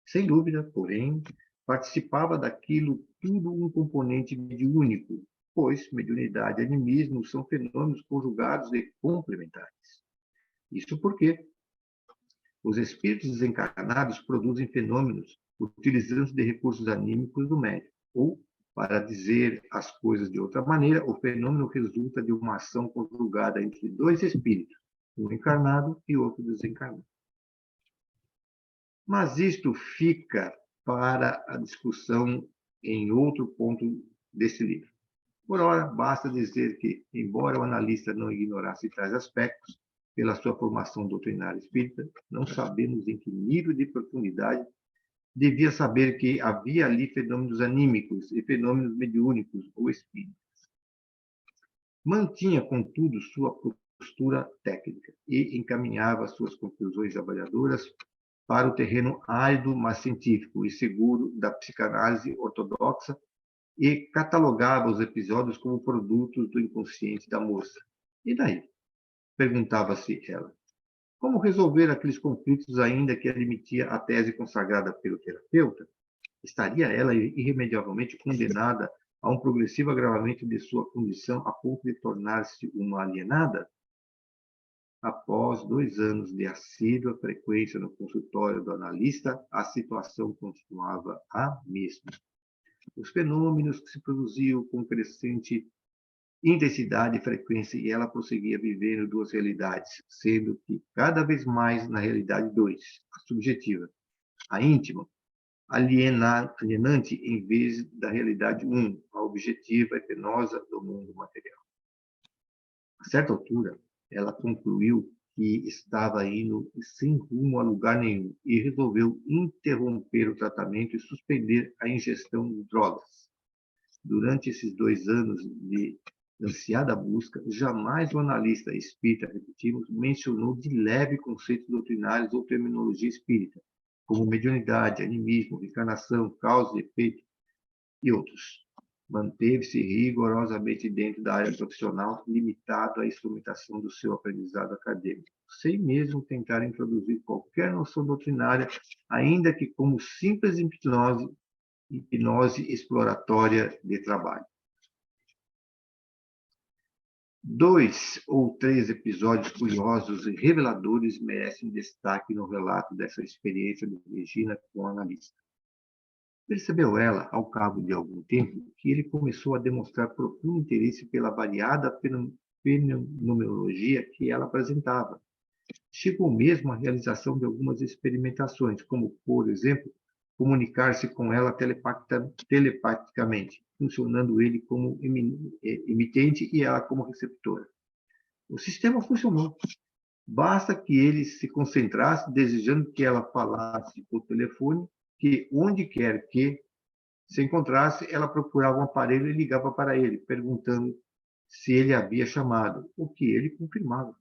Sem dúvida, porém, participava daquilo tudo um componente mediúnico, pois mediunidade e animismo são fenômenos conjugados e complementares. Isso porque os espíritos desencarnados produzem fenômenos utilizando de recursos anímicos do médium, ou, para dizer as coisas de outra maneira, o fenômeno resulta de uma ação conjugada entre dois espíritos, um encarnado e outro desencarnado. Mas isto fica para a discussão em outro ponto desse livro. Por ora, basta dizer que, embora o analista não ignorasse tais aspectos, pela sua formação doutrinária espírita, não sabemos em que nível de profundidade devia saber que havia ali fenômenos anímicos e fenômenos mediúnicos ou espíritas. Mantinha, contudo, sua postura técnica e encaminhava suas conclusões avaliadoras para o terreno árido, mas científico e seguro da psicanálise ortodoxa e catalogava os episódios como produtos do inconsciente da moça. E daí? Perguntava-se ela. Como resolver aqueles conflitos ainda que admitia a tese consagrada pelo terapeuta? Estaria ela irremediavelmente condenada a um progressivo agravamento de sua condição a ponto de tornar-se uma alienada? Após 2 anos de assídua frequência no consultório do analista, a situação continuava a mesma. Os fenômenos que se produziam com crescente intensidade e frequência, e ela prosseguia vivendo 2 realidades, sendo que cada vez mais na realidade 2, a subjetiva, a íntima, alienante em vez da realidade 1, a objetiva e penosa do mundo material. A certa altura, ela concluiu que estava indo sem rumo a lugar nenhum e resolveu interromper o tratamento e suspender a ingestão de drogas. Durante esses 2 anos de ansiada busca, jamais o analista espírita, repetimos, mencionou de leve conceitos doutrinários ou terminologia espírita, como mediunidade, animismo, reencarnação, causa e efeito e outros. Manteve-se rigorosamente dentro da área profissional, limitado à instrumentação do seu aprendizado acadêmico, sem mesmo tentar introduzir qualquer noção doutrinária, ainda que como simples hipnose exploratória de trabalho. 2 ou 3 episódios curiosos e reveladores merecem destaque no relato dessa experiência de Regina com o analista. Percebeu ela, ao cabo de algum tempo, que ele começou a demonstrar profundo interesse pela variada fenomenologia que ela apresentava. Chegou mesmo à realização de algumas experimentações, como, por exemplo, comunicar-se com ela telepaticamente, funcionando ele como emitente e ela como receptora. O sistema funcionou. Basta que ele se concentrasse, desejando que ela falasse por telefone, que onde quer que se encontrasse, ela procurava um aparelho e ligava para ele, perguntando se ele havia chamado, o que ele confirmava.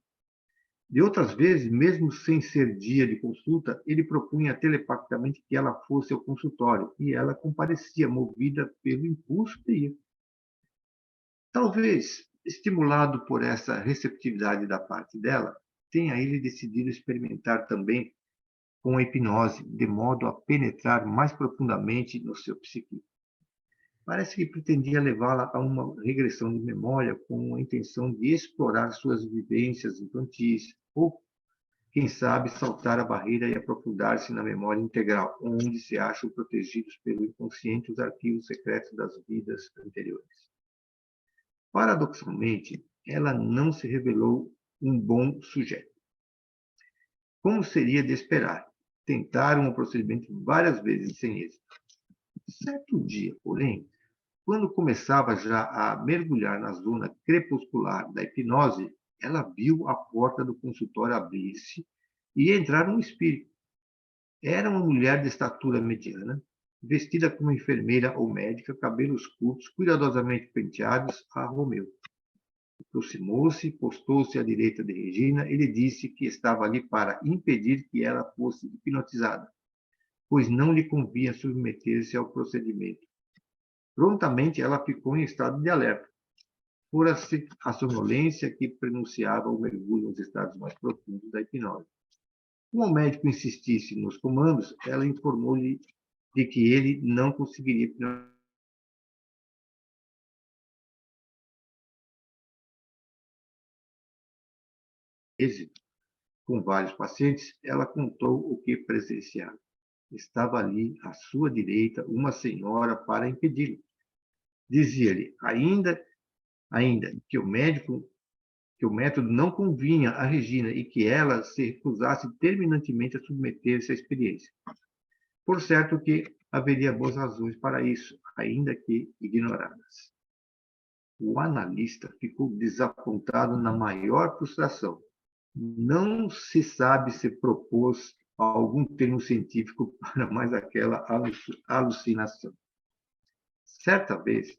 De outras vezes, mesmo sem ser dia de consulta, ele propunha telepaticamente que ela fosse ao consultório, e ela comparecia, movida pelo impulso de ir. Talvez, estimulado por essa receptividade da parte dela, tenha ele decidido experimentar também com a hipnose, de modo a penetrar mais profundamente no seu psiquismo. Parece que pretendia levá-la a uma regressão de memória com a intenção de explorar suas vivências infantis, ou, quem sabe, saltar a barreira e aprofundar-se na memória integral, onde se acham protegidos pelo inconsciente os arquivos secretos das vidas anteriores. Paradoxalmente, ela não se revelou um bom sujeito. Como seria de esperar? Tentaram o procedimento várias vezes sem êxito. Certo dia, porém, quando começava já a mergulhar na zona crepuscular da hipnose, ela viu a porta do consultório abrir-se e entrar um espírito. Era uma mulher de estatura mediana, vestida como enfermeira ou médica, cabelos curtos, cuidadosamente penteados a Romeu. Aproximou-se, postou-se à direita de Regina e lhe disse que estava ali para impedir que ela fosse hipnotizada, pois não lhe convinha submeter-se ao procedimento. Prontamente ela ficou em estado de alerta. Fora-se a sonolência que prenunciava o mergulho nos estados mais profundos da hipnose. Como o médico insistisse nos comandos, ela informou-lhe de que ele não conseguiria hipnotizar. Com vários pacientes, ela contou o que presenciara. Estava ali, à sua direita, uma senhora para impedi-lo. Dizia-lhe, ainda que o método não convinha a Regina e que ela se recusasse terminantemente a submeter-se à experiência. Por certo que haveria boas razões para isso, ainda que ignoradas. O analista ficou desapontado na maior frustração. Não se sabe se propôs algum termo científico para mais aquela alucinação. Certa vez,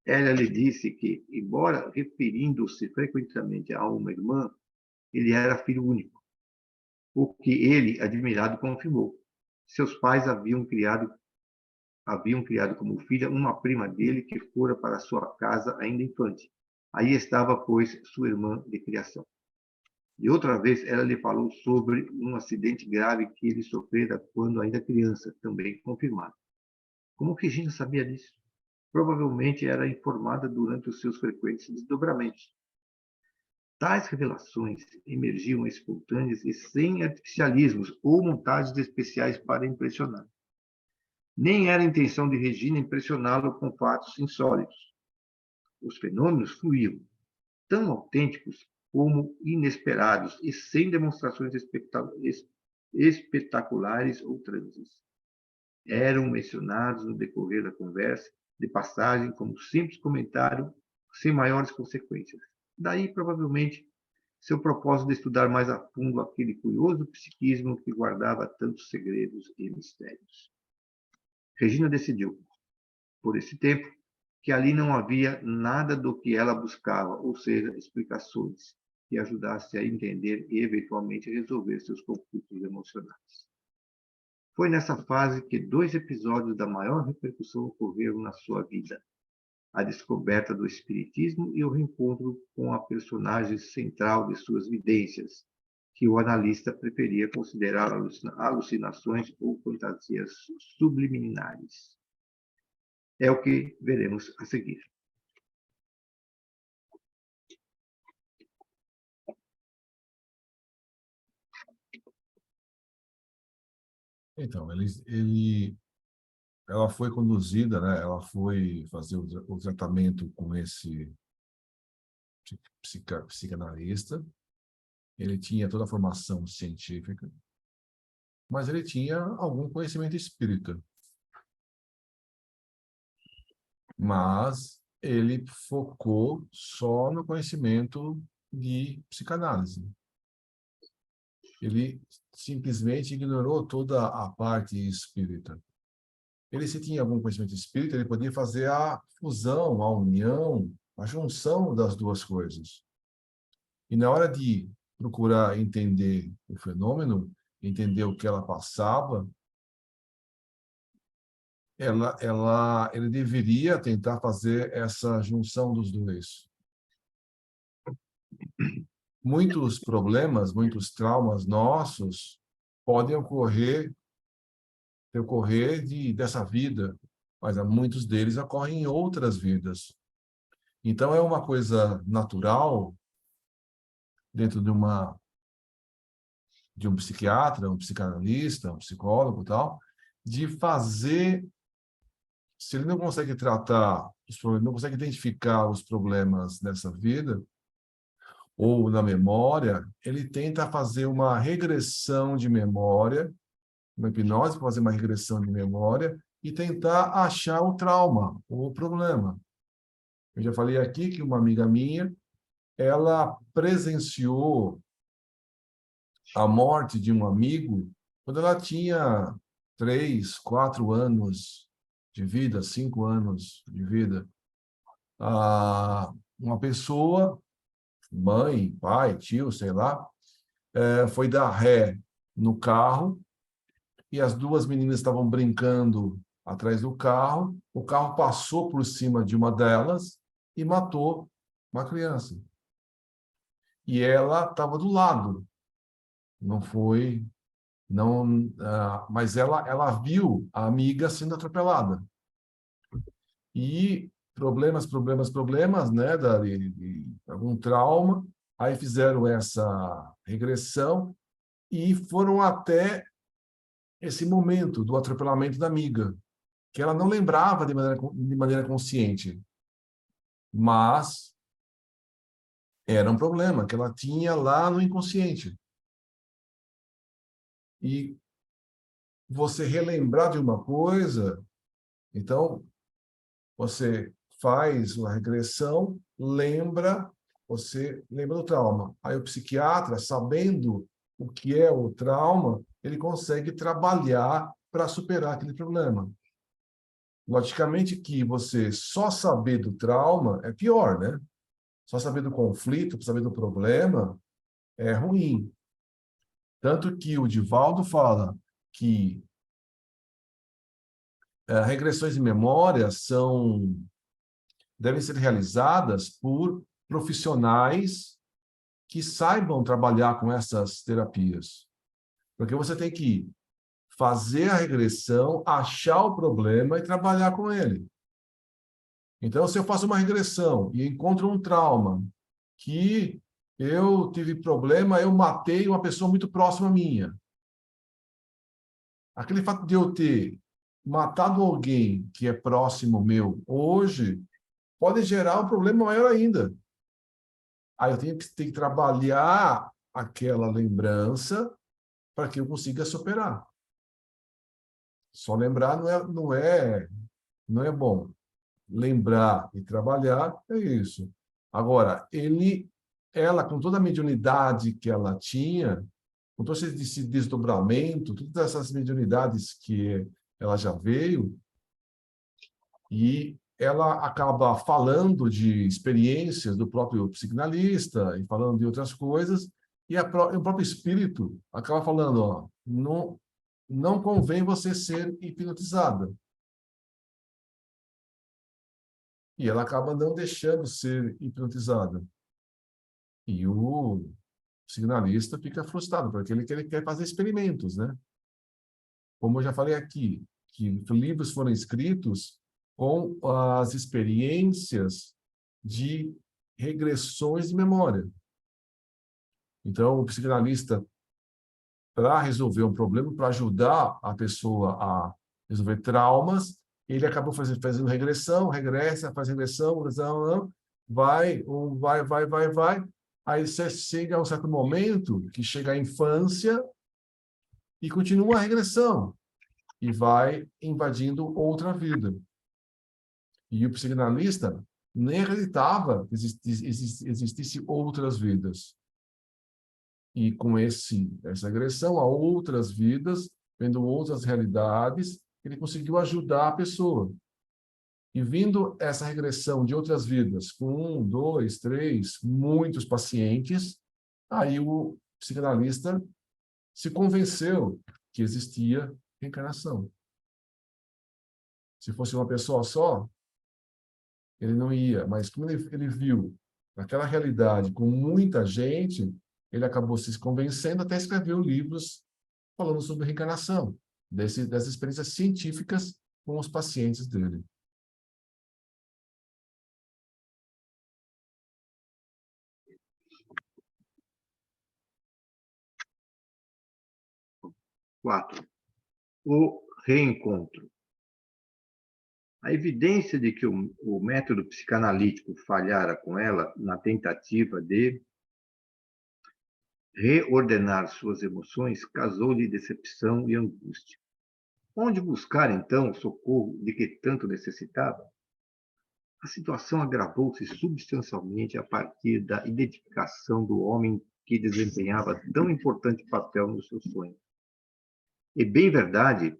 ela lhe disse que, embora referindo-se frequentemente a uma irmã, ele era filho único, o que ele, admirado, confirmou. Seus pais haviam criado como filha uma prima dele que fora para sua casa ainda infante. Aí estava, pois, sua irmã de criação. E outra vez ela lhe falou sobre um acidente grave que ele sofrera quando ainda criança, também confirmado. Como Regina sabia disso? Provavelmente era informada durante os seus frequentes desdobramentos. Tais revelações emergiam espontâneas e sem artificialismos ou montagens especiais para impressionar. Nem era a intenção de Regina impressioná-lo com fatos insólitos. Os fenômenos fluíam, tão autênticos como inesperados e sem demonstrações espetaculares ou transes. Eram mencionados no decorrer da conversa, de passagem, como simples comentário, sem maiores consequências. Daí, provavelmente, seu propósito de estudar mais a fundo aquele curioso psiquismo que guardava tantos segredos e mistérios. Regina decidiu, por esse tempo, que ali não havia nada do que ela buscava, ou seja, explicações que ajudasse a entender e, eventualmente, resolver seus conflitos emocionais. Foi nessa fase que 2 episódios da maior repercussão ocorreram na sua vida: a descoberta do espiritismo e o reencontro com a personagem central de suas vidências, que o analista preferia considerar alucinações ou fantasias subliminares. É o que veremos a seguir. Então, ela foi conduzida, né? Ela foi fazer o tratamento com esse psicanalista. Ele tinha toda a formação científica, mas ele tinha algum conhecimento espírita. Mas ele focou só no conhecimento de psicanálise. Ele simplesmente ignorou toda a parte espírita. Ele, se tinha algum conhecimento espírita, ele podia fazer a fusão, a união, a junção das duas coisas. E na hora de procurar entender o fenômeno, entender o que ela passava, ele deveria tentar fazer essa junção dos dois. Muitos problemas, muitos traumas nossos podem ocorrer dessa vida, mas muitos deles ocorrem em outras vidas. Então, é uma coisa natural, dentro de um psiquiatra, um psicanalista, um psicólogo e tal, de fazer, se ele não consegue tratar os problemas, não consegue identificar os problemas dessa vida, ou na memória, ele tenta fazer uma regressão de memória, uma hipnose para fazer uma regressão de memória e tentar achar o trauma, ou o problema. Eu já falei aqui que uma amiga minha, ela presenciou a morte de um amigo quando ela tinha 3, 4 anos de vida, 5 anos de vida. Uma pessoa mãe, pai, tio, sei lá, foi dar ré no carro e as duas meninas estavam brincando atrás do carro. O carro passou por cima de uma delas e matou uma criança. E ela estava do lado. Não foi, não, mas ela viu a amiga sendo atropelada. E problemas, né, de algum trauma. Aí fizeram essa regressão e foram até esse momento do atropelamento da amiga, que ela não lembrava de maneira consciente, mas era um problema que ela tinha lá no inconsciente. E você relembrar de uma coisa, então você faz uma regressão, você lembra do trauma. Aí o psiquiatra, sabendo o que é o trauma, ele consegue trabalhar para superar aquele problema. Logicamente que você só saber do trauma é pior, né? Só saber do conflito, saber do problema é ruim. Tanto que o Divaldo fala que regressões de memória devem ser realizadas por profissionais que saibam trabalhar com essas terapias. Porque você tem que fazer a regressão, achar o problema e trabalhar com ele. Então, se eu faço uma regressão e encontro um trauma que eu tive problema, eu matei uma pessoa muito próxima minha. Aquele fato de eu ter matado alguém que é próximo meu hoje pode gerar um problema maior ainda. Aí eu tenho que trabalhar aquela lembrança para que eu consiga superar. Só lembrar não é bom. Lembrar e trabalhar é isso. Agora, ela, com toda a mediunidade que ela tinha, com todo esse desdobramento, todas essas mediunidades que ela já veio, e ela acaba falando de experiências do próprio psicanalista e falando de outras coisas, e o próprio espírito acaba falando, ó, não convém você ser hipnotizada. E ela acaba não deixando ser hipnotizada. E o psicanalista fica frustrado, porque ele quer fazer experimentos, né? Como eu já falei aqui, que livros foram escritos com as experiências de regressões de memória. Então, o psicanalista, para resolver um problema, para ajudar a pessoa a resolver traumas, ele acabou fazendo regressão, regressa, faz regressão, vai. Aí você chega a um certo momento, que chega a infância, e continua a regressão, e vai invadindo outra vida. E o psicanalista nem acreditava que existisse outras vidas. E com essa agressão a outras vidas, vendo outras realidades, ele conseguiu ajudar a pessoa. E vindo essa regressão de outras vidas, com 1, 2, 3, muitos pacientes, aí o psicanalista se convenceu que existia reencarnação. Se fosse uma pessoa só, ele não ia. Mas como ele viu naquela realidade com muita gente, ele acabou se convencendo, até escreveu livros falando sobre reencarnação, dessas experiências científicas com os pacientes dele. Quatro. O reencontro. A evidência de que o método psicanalítico falhara com ela na tentativa de reordenar suas emoções causou-lhe decepção e angústia. Onde buscar, então, o socorro de que tanto necessitava? A situação agravou-se substancialmente a partir da identificação do homem que desempenhava tão importante papel no seu sonho. É bem verdade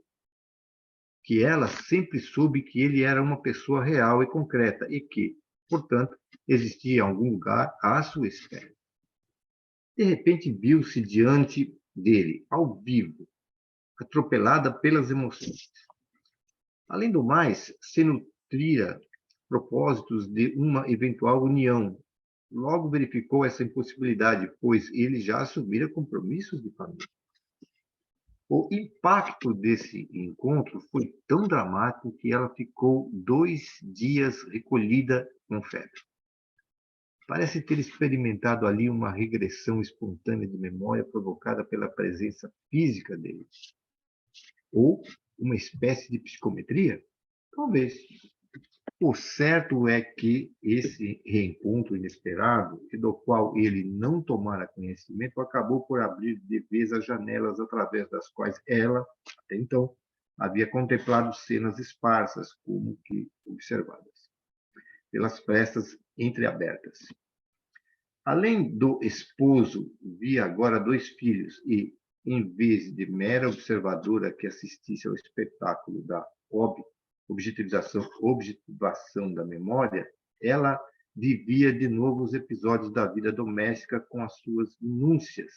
que ela sempre soube que ele era uma pessoa real e concreta e que, Portanto, existia em algum lugar à sua espera. De repente, viu-se diante dele, ao vivo, atropelada pelas emoções. Além do mais, se nutria propósitos de uma eventual união. Logo verificou essa impossibilidade, pois ele já assumira compromissos de família. O impacto desse encontro foi tão dramático que ela ficou 2 dias recolhida com febre. Parece ter experimentado ali uma regressão espontânea de memória provocada pela presença física dele. Ou uma espécie de psicometria? Talvez. O certo é que esse reencontro inesperado, e do qual ele não tomara conhecimento, acabou por abrir de vez as janelas através das quais ela, até então, havia contemplado cenas esparsas, como que observadas, pelas frestas entreabertas. Além do esposo, via agora 2 filhos e, em vez de mera observadora que assistisse ao espetáculo da objetivação da memória, ela vivia de novo os episódios da vida doméstica com as suas minúcias,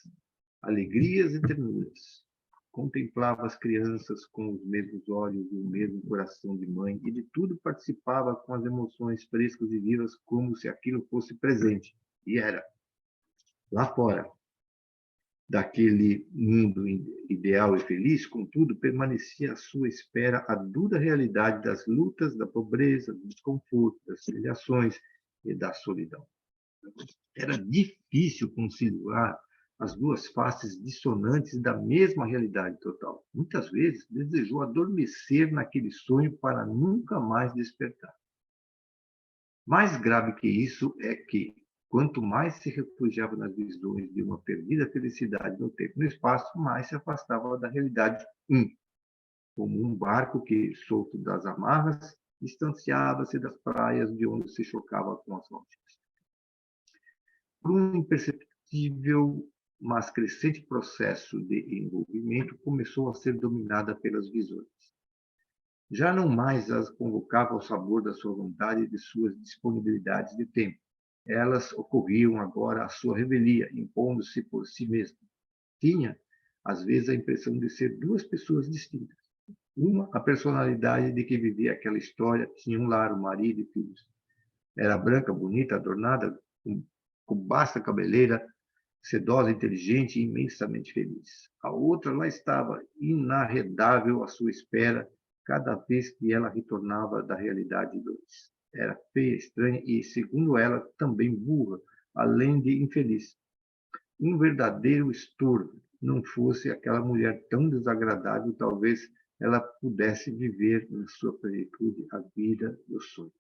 alegrias e ternuras. Contemplava as crianças com os mesmos olhos e o mesmo coração de mãe, e de tudo participava com as emoções frescas e vivas, como se aquilo fosse presente. E era. Lá fora daquele mundo ideal e feliz, contudo, permanecia à sua espera a dura realidade das lutas, da pobreza, do desconforto, das humilhações e da solidão. Era difícil conciliar as 2 faces dissonantes da mesma realidade total. Muitas vezes desejou adormecer naquele sonho para nunca mais despertar. Mais grave que isso é que, quanto mais se refugiava nas visões de uma perdida felicidade no tempo e no espaço, mais se afastava da realidade como um barco que, solto das amarras, distanciava-se das praias de onde se chocava com as rochas. Por um imperceptível, mas crescente processo de envolvimento, começou a ser dominada pelas visões. Já não mais as convocava ao sabor da sua vontade e de suas disponibilidades de tempo. Elas ocorriam agora à sua revelia, impondo-se por si mesma. Tinha, às vezes, a impressão de ser 2 pessoas distintas. Uma, a personalidade de que vivia aquela história, tinha um lar, um marido e filhos. Era branca, bonita, adornada, com basta cabeleira, sedosa, inteligente e imensamente feliz. A outra lá estava, inarredável à sua espera, cada vez que ela retornava da realidade 2. Era feia, estranha e, segundo ela, também burra, além de infeliz. Um verdadeiro estorvo. Não fosse aquela mulher tão desagradável, talvez ela pudesse viver na sua plenitude a vida do sonho.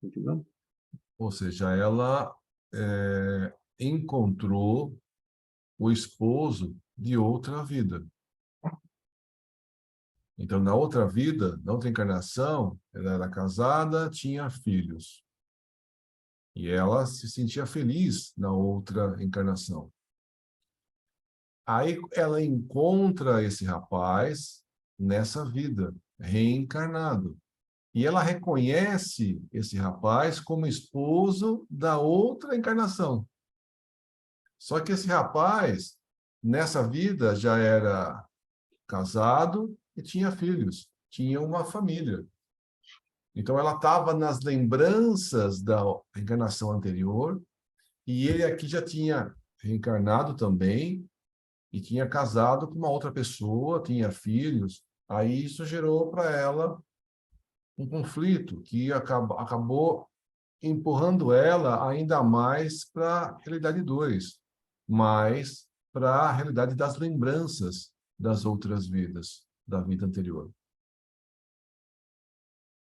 Continuamos? Ou seja, ela encontrou o esposo de outra vida. Então, na outra vida, na outra encarnação, ela era casada, tinha filhos. E ela se sentia feliz na outra encarnação. Aí ela encontra esse rapaz nessa vida, reencarnado. E ela reconhece esse rapaz como esposo da outra encarnação. Só que esse rapaz, nessa vida, já era casado e tinha filhos, tinha uma família. Então, ela estava nas lembranças da encarnação anterior, e ele aqui já tinha reencarnado também, e tinha casado com uma outra pessoa, tinha filhos. Aí isso gerou para ela um conflito que acabou empurrando ela ainda mais para a realidade 2, mais para a realidade das lembranças das outras vidas, da vida anterior.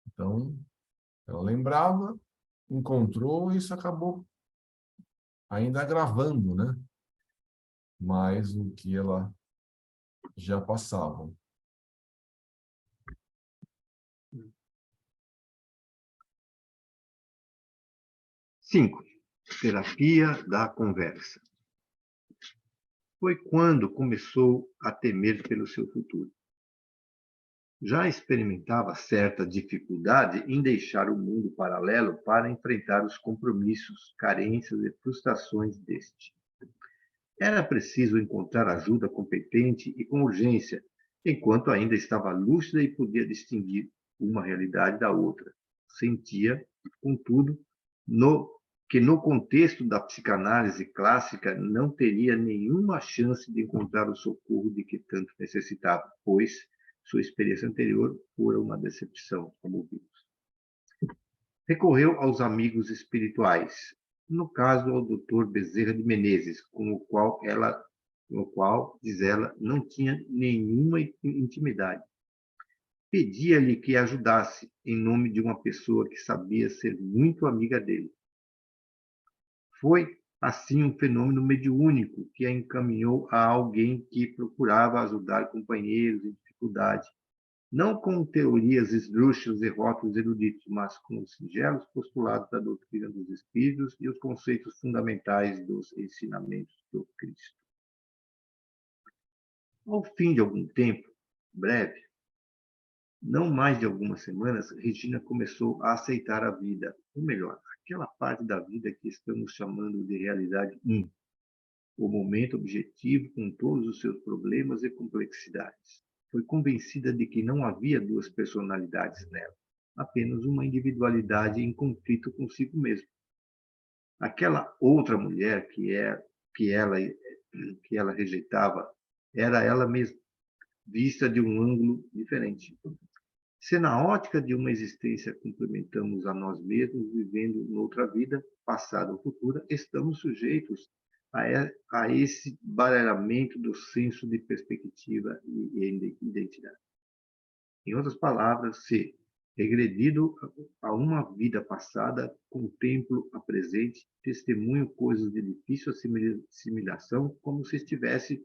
Então, ela lembrava, encontrou, e isso acabou ainda agravando, né? Mais o que ela já passava. Cinco, terapia da conversa. Foi quando começou a temer pelo seu futuro. já experimentava certa dificuldade em deixar o mundo paralelo para enfrentar os compromissos, carências e frustrações deste. Era preciso encontrar ajuda competente e com urgência, enquanto ainda estava lúcida e podia distinguir uma realidade da outra. Sentia, contudo, que no contexto da psicanálise clássica não teria nenhuma chance de encontrar o socorro de que tanto necessitava, pois sua experiência anterior fora uma decepção, como vimos. Recorreu aos amigos espirituais, no caso ao Dr. Bezerra de Menezes, com o qual, diz ela, não tinha nenhuma intimidade. Pedia-lhe que ajudasse, em nome de uma pessoa que sabia ser muito amiga dele. Foi, assim, um fenômeno mediúnico que a encaminhou a alguém que procurava ajudar companheiros em dificuldade, não com teorias esdrúxulas e rótulos eruditos, mas com os singelos postulados da doutrina dos espíritos e os conceitos fundamentais dos ensinamentos do Cristo. Ao fim de algum tempo, breve, não mais de algumas semanas, Regina começou a aceitar a vida, ou melhor, aquela parte da vida que estamos chamando de realidade 1, o momento objetivo com todos os seus problemas e complexidades. Foi convencida de que não havia duas personalidades nela, apenas uma individualidade em conflito consigo mesma. Aquela outra mulher que ela rejeitava era ela mesma, vista de um ângulo diferente. Se na ótica de uma existência complementamos a nós mesmos, vivendo noutra vida, passada ou futura, estamos sujeitos a esse baralhamento do senso de perspectiva e identidade. Em outras palavras, se, regredido a uma vida passada, contemplo a presente, testemunho coisas de difícil assimilação, como se estivesse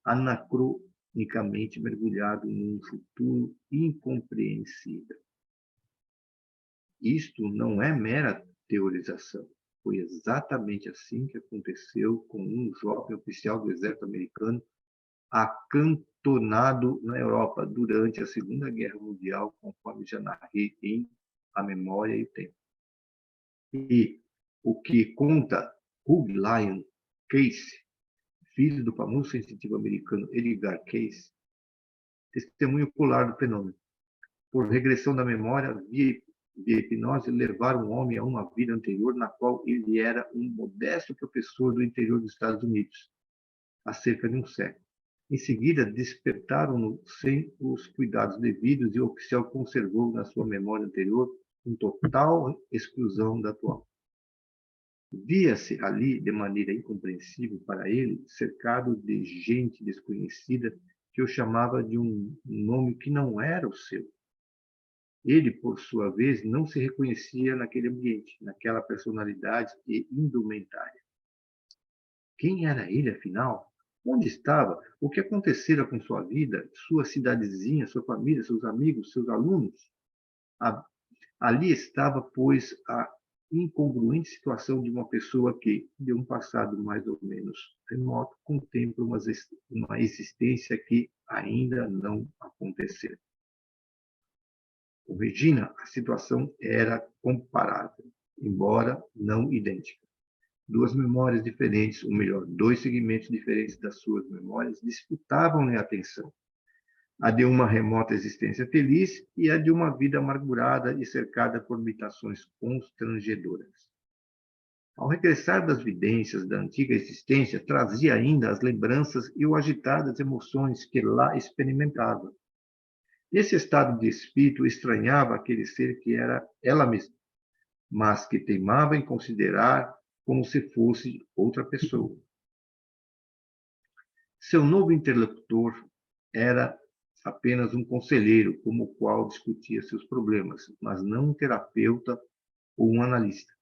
anacronicamente mergulhado num futuro incompreensível. Isto não é mera teorização. Foi exatamente assim que aconteceu com um jovem oficial do exército americano acantonado na Europa durante a Segunda Guerra Mundial, conforme já narrei em A Memória e o Tempo. E o que conta Hugh Lyon Case, filho do famoso cientista americano Edgar Cayce, testemunho ocular do fenômeno. Por regressão da memória, via hipnose, levar um homem a uma vida anterior na qual ele era um modesto professor do interior dos Estados Unidos, há cerca de um século. Em seguida, despertaram-no sem os cuidados devidos e o oficial conservou na sua memória anterior com total exclusão da atual. Via-se ali, de maneira incompreensível para ele, cercado de gente desconhecida que o chamava de um nome que não era o seu. Ele, por sua vez, não se reconhecia naquele ambiente, naquela personalidade e indumentária. Quem era ele, afinal? Onde estava? O que acontecera com sua vida, sua cidadezinha, sua família, seus amigos, seus alunos? Ali estava, pois, a incongruente situação de uma pessoa que, de um passado mais ou menos remoto, contempla uma existência que ainda não aconteceu. Com Regina, a situação era comparável, embora não idêntica. Duas memórias diferentes, ou melhor, dois segmentos diferentes das suas memórias, disputavam-lhe a atenção. A de uma remota existência feliz e a de uma vida amargurada e cercada por limitações constrangedoras. Ao regressar das vidências da antiga existência, trazia ainda as lembranças e o agitar das emoções que lá experimentava. Nesse estado de espírito, estranhava aquele ser que era ela mesma, mas que teimava em considerar como se fosse outra pessoa. Seu novo interlocutor era apenas um conselheiro, como o qual discutia seus problemas, mas não um terapeuta ou um analista.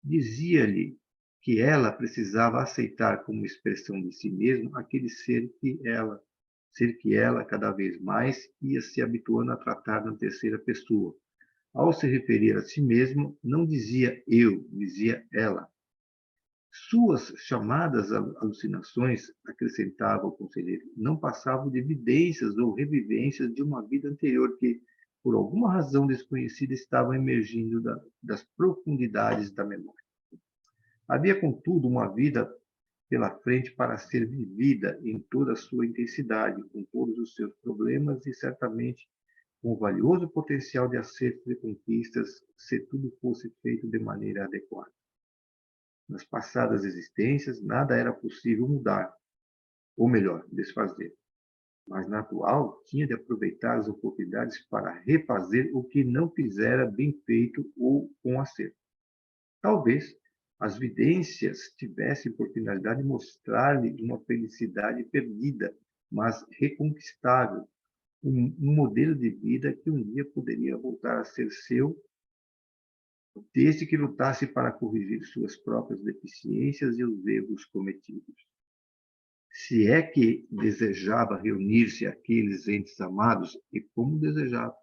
Dizia-lhe que ela precisava aceitar como expressão de si mesma aquele ser que ela, cada vez mais, ia se habituando a tratar na terceira pessoa. Ao se referir a si mesmo, não dizia eu, dizia ela. Suas chamadas alucinações, acrescentava o conselheiro, não passavam de evidências ou revivências de uma vida anterior que, por alguma razão desconhecida, estava emergindo das profundidades da memória. Havia, contudo, uma vida pela frente para ser vivida em toda a sua intensidade, com todos os seus problemas e, certamente, com o valioso potencial de acertos e conquistas, se tudo fosse feito de maneira adequada. Nas passadas existências, nada era possível mudar, ou melhor, desfazer. Mas na atual, tinha de aproveitar as oportunidades para refazer o que não fizera bem feito ou com acerto. Talvez as vidências tivessem por finalidade mostrar-lhe uma felicidade perdida, mas reconquistável, um modelo de vida que um dia poderia voltar a ser seu, desde que lutasse para corrigir suas próprias deficiências e os erros cometidos. Se é que desejava reunir-se àqueles entes amados, e como desejava,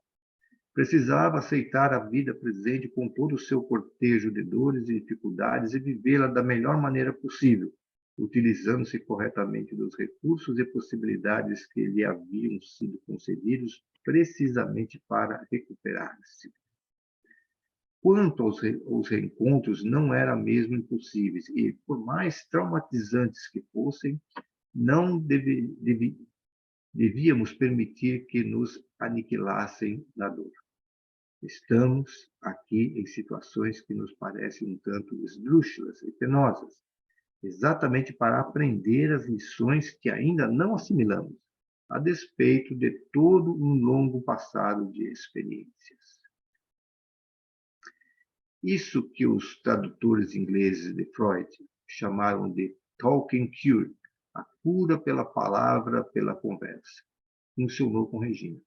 precisava aceitar a vida presente com todo o seu cortejo de dores e dificuldades e vivê-la da melhor maneira possível, utilizando-se corretamente dos recursos e possibilidades que lhe haviam sido concedidos precisamente para recuperar-se. Quanto aos reencontros, não eram mesmo impossíveis e, por mais traumatizantes que fossem, não devíamos permitir que nos aniquilassem na dor. Estamos aqui em situações que nos parecem um tanto esdrúxulas e penosas, exatamente para aprender as lições que ainda não assimilamos, a despeito de todo um longo passado de experiências. Isso que os tradutores ingleses de Freud chamaram de talking cure, a cura pela palavra, pela conversa, funcionou com Regina.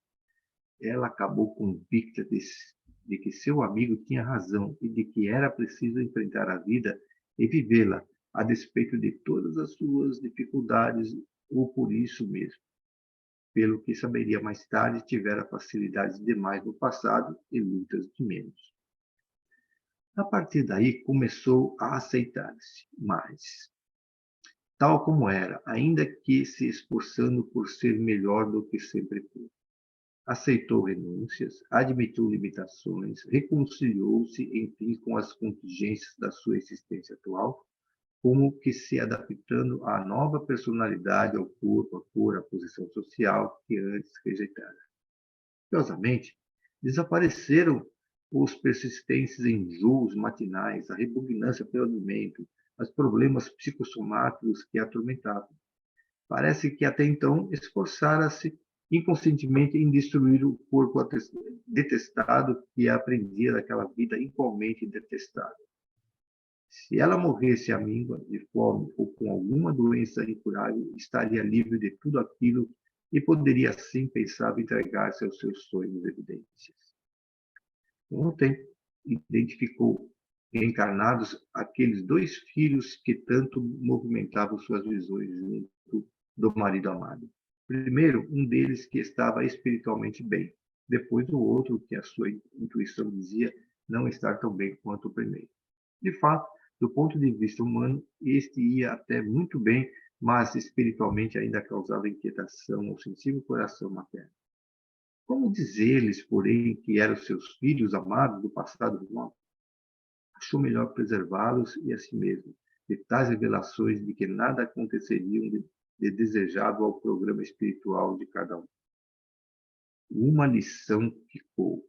Ela acabou convicta de que seu amigo tinha razão e de que era preciso enfrentar a vida e vivê-la, a despeito de todas as suas dificuldades, ou por isso mesmo. Pelo que saberia mais tarde, tivera facilidades demais no passado e lutas de menos. A partir daí, começou a aceitar-se mais, tal como era, ainda que se esforçando por ser melhor do que sempre foi. Aceitou renúncias, admitiu limitações, reconciliou-se, enfim, com as contingências da sua existência atual, como que se adaptando à nova personalidade, ao corpo, à cor, à posição social que antes rejeitara. Curiosamente, desapareceram os persistentes enjoos matinais, a repugnância pelo alimento, os problemas psicossomáticos que a atormentavam. Parece que até então esforçara-se inconscientemente em destruir o corpo detestado que a aprendia daquela vida igualmente detestável. Se ela morresse à míngua, de fome ou com alguma doença incurável, estaria livre de tudo aquilo e poderia, assim, pensava, entregar-se aos seus sonhos e evidências. Ontem, identificou reencarnados aqueles 2 filhos que tanto movimentavam suas visões junto do marido amado. Primeiro, um deles que estava espiritualmente bem. Depois, o outro que a sua intuição dizia não estar tão bem quanto o primeiro. De fato, do ponto de vista humano, este ia até muito bem, mas espiritualmente ainda causava inquietação ao sensível coração materno. Como dizer-lhes, porém, que eram seus filhos amados do passado remoto? Achou melhor preservá-los e a si mesmo, de tais revelações de que nada aconteceriam de desejável ao programa espiritual de cada um. Uma lição ficou,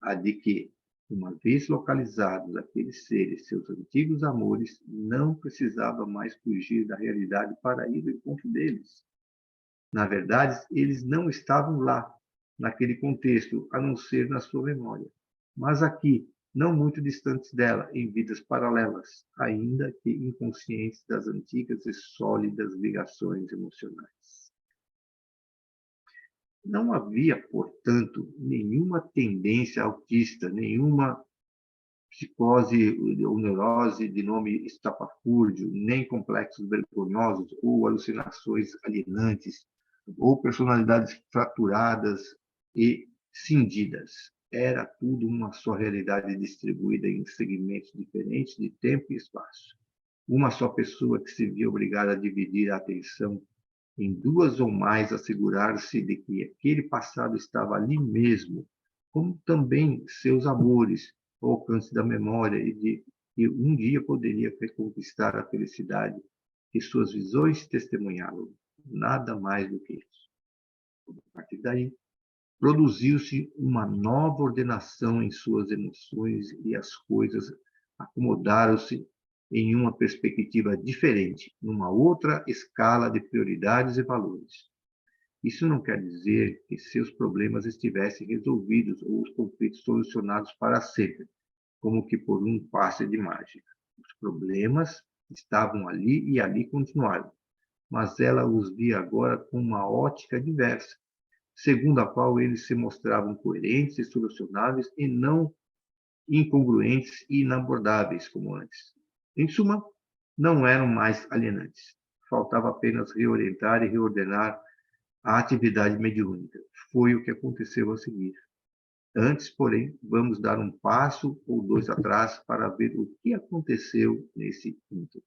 a de que, uma vez localizados aqueles seres, seus antigos amores, não precisava mais fugir da realidade para ir ao encontro deles. Na verdade, eles não estavam lá, naquele contexto, a não ser na sua memória. Mas aqui, não muito distantes dela, em vidas paralelas, ainda que inconscientes das antigas e sólidas ligações emocionais. Não havia, portanto, nenhuma tendência autista, nenhuma psicose ou neurose de nome estapafúrdio, nem complexos vergonhosos ou alucinações alienantes, ou personalidades fraturadas e cindidas. Era tudo uma só realidade distribuída em segmentos diferentes de tempo e espaço. uma só pessoa que se via obrigada a dividir a atenção em duas ou mais, assegurar-se de que aquele passado estava ali mesmo, como também seus amores, ao alcance da memória, e de que um dia poderia reconquistar a felicidade que suas visões testemunhavam. Nada mais do que isso. A partir daí, produziu-se uma nova ordenação em suas emoções e as coisas acomodaram-se em uma perspectiva diferente, numa outra escala de prioridades e valores. Isso não quer dizer que seus problemas estivessem resolvidos ou os conflitos solucionados para sempre, como que por um passe de mágica. Os problemas estavam ali e ali continuaram, mas ela os via agora com uma ótica diversa, segundo a qual eles se mostravam coerentes e solucionáveis e não incongruentes e inabordáveis como antes. Em suma, não eram mais alienantes. Faltava apenas reorientar e reordenar a atividade mediúnica. Foi o que aconteceu a seguir. Antes, porém, vamos dar um passo ou dois atrás para ver o que aconteceu nesse ponto.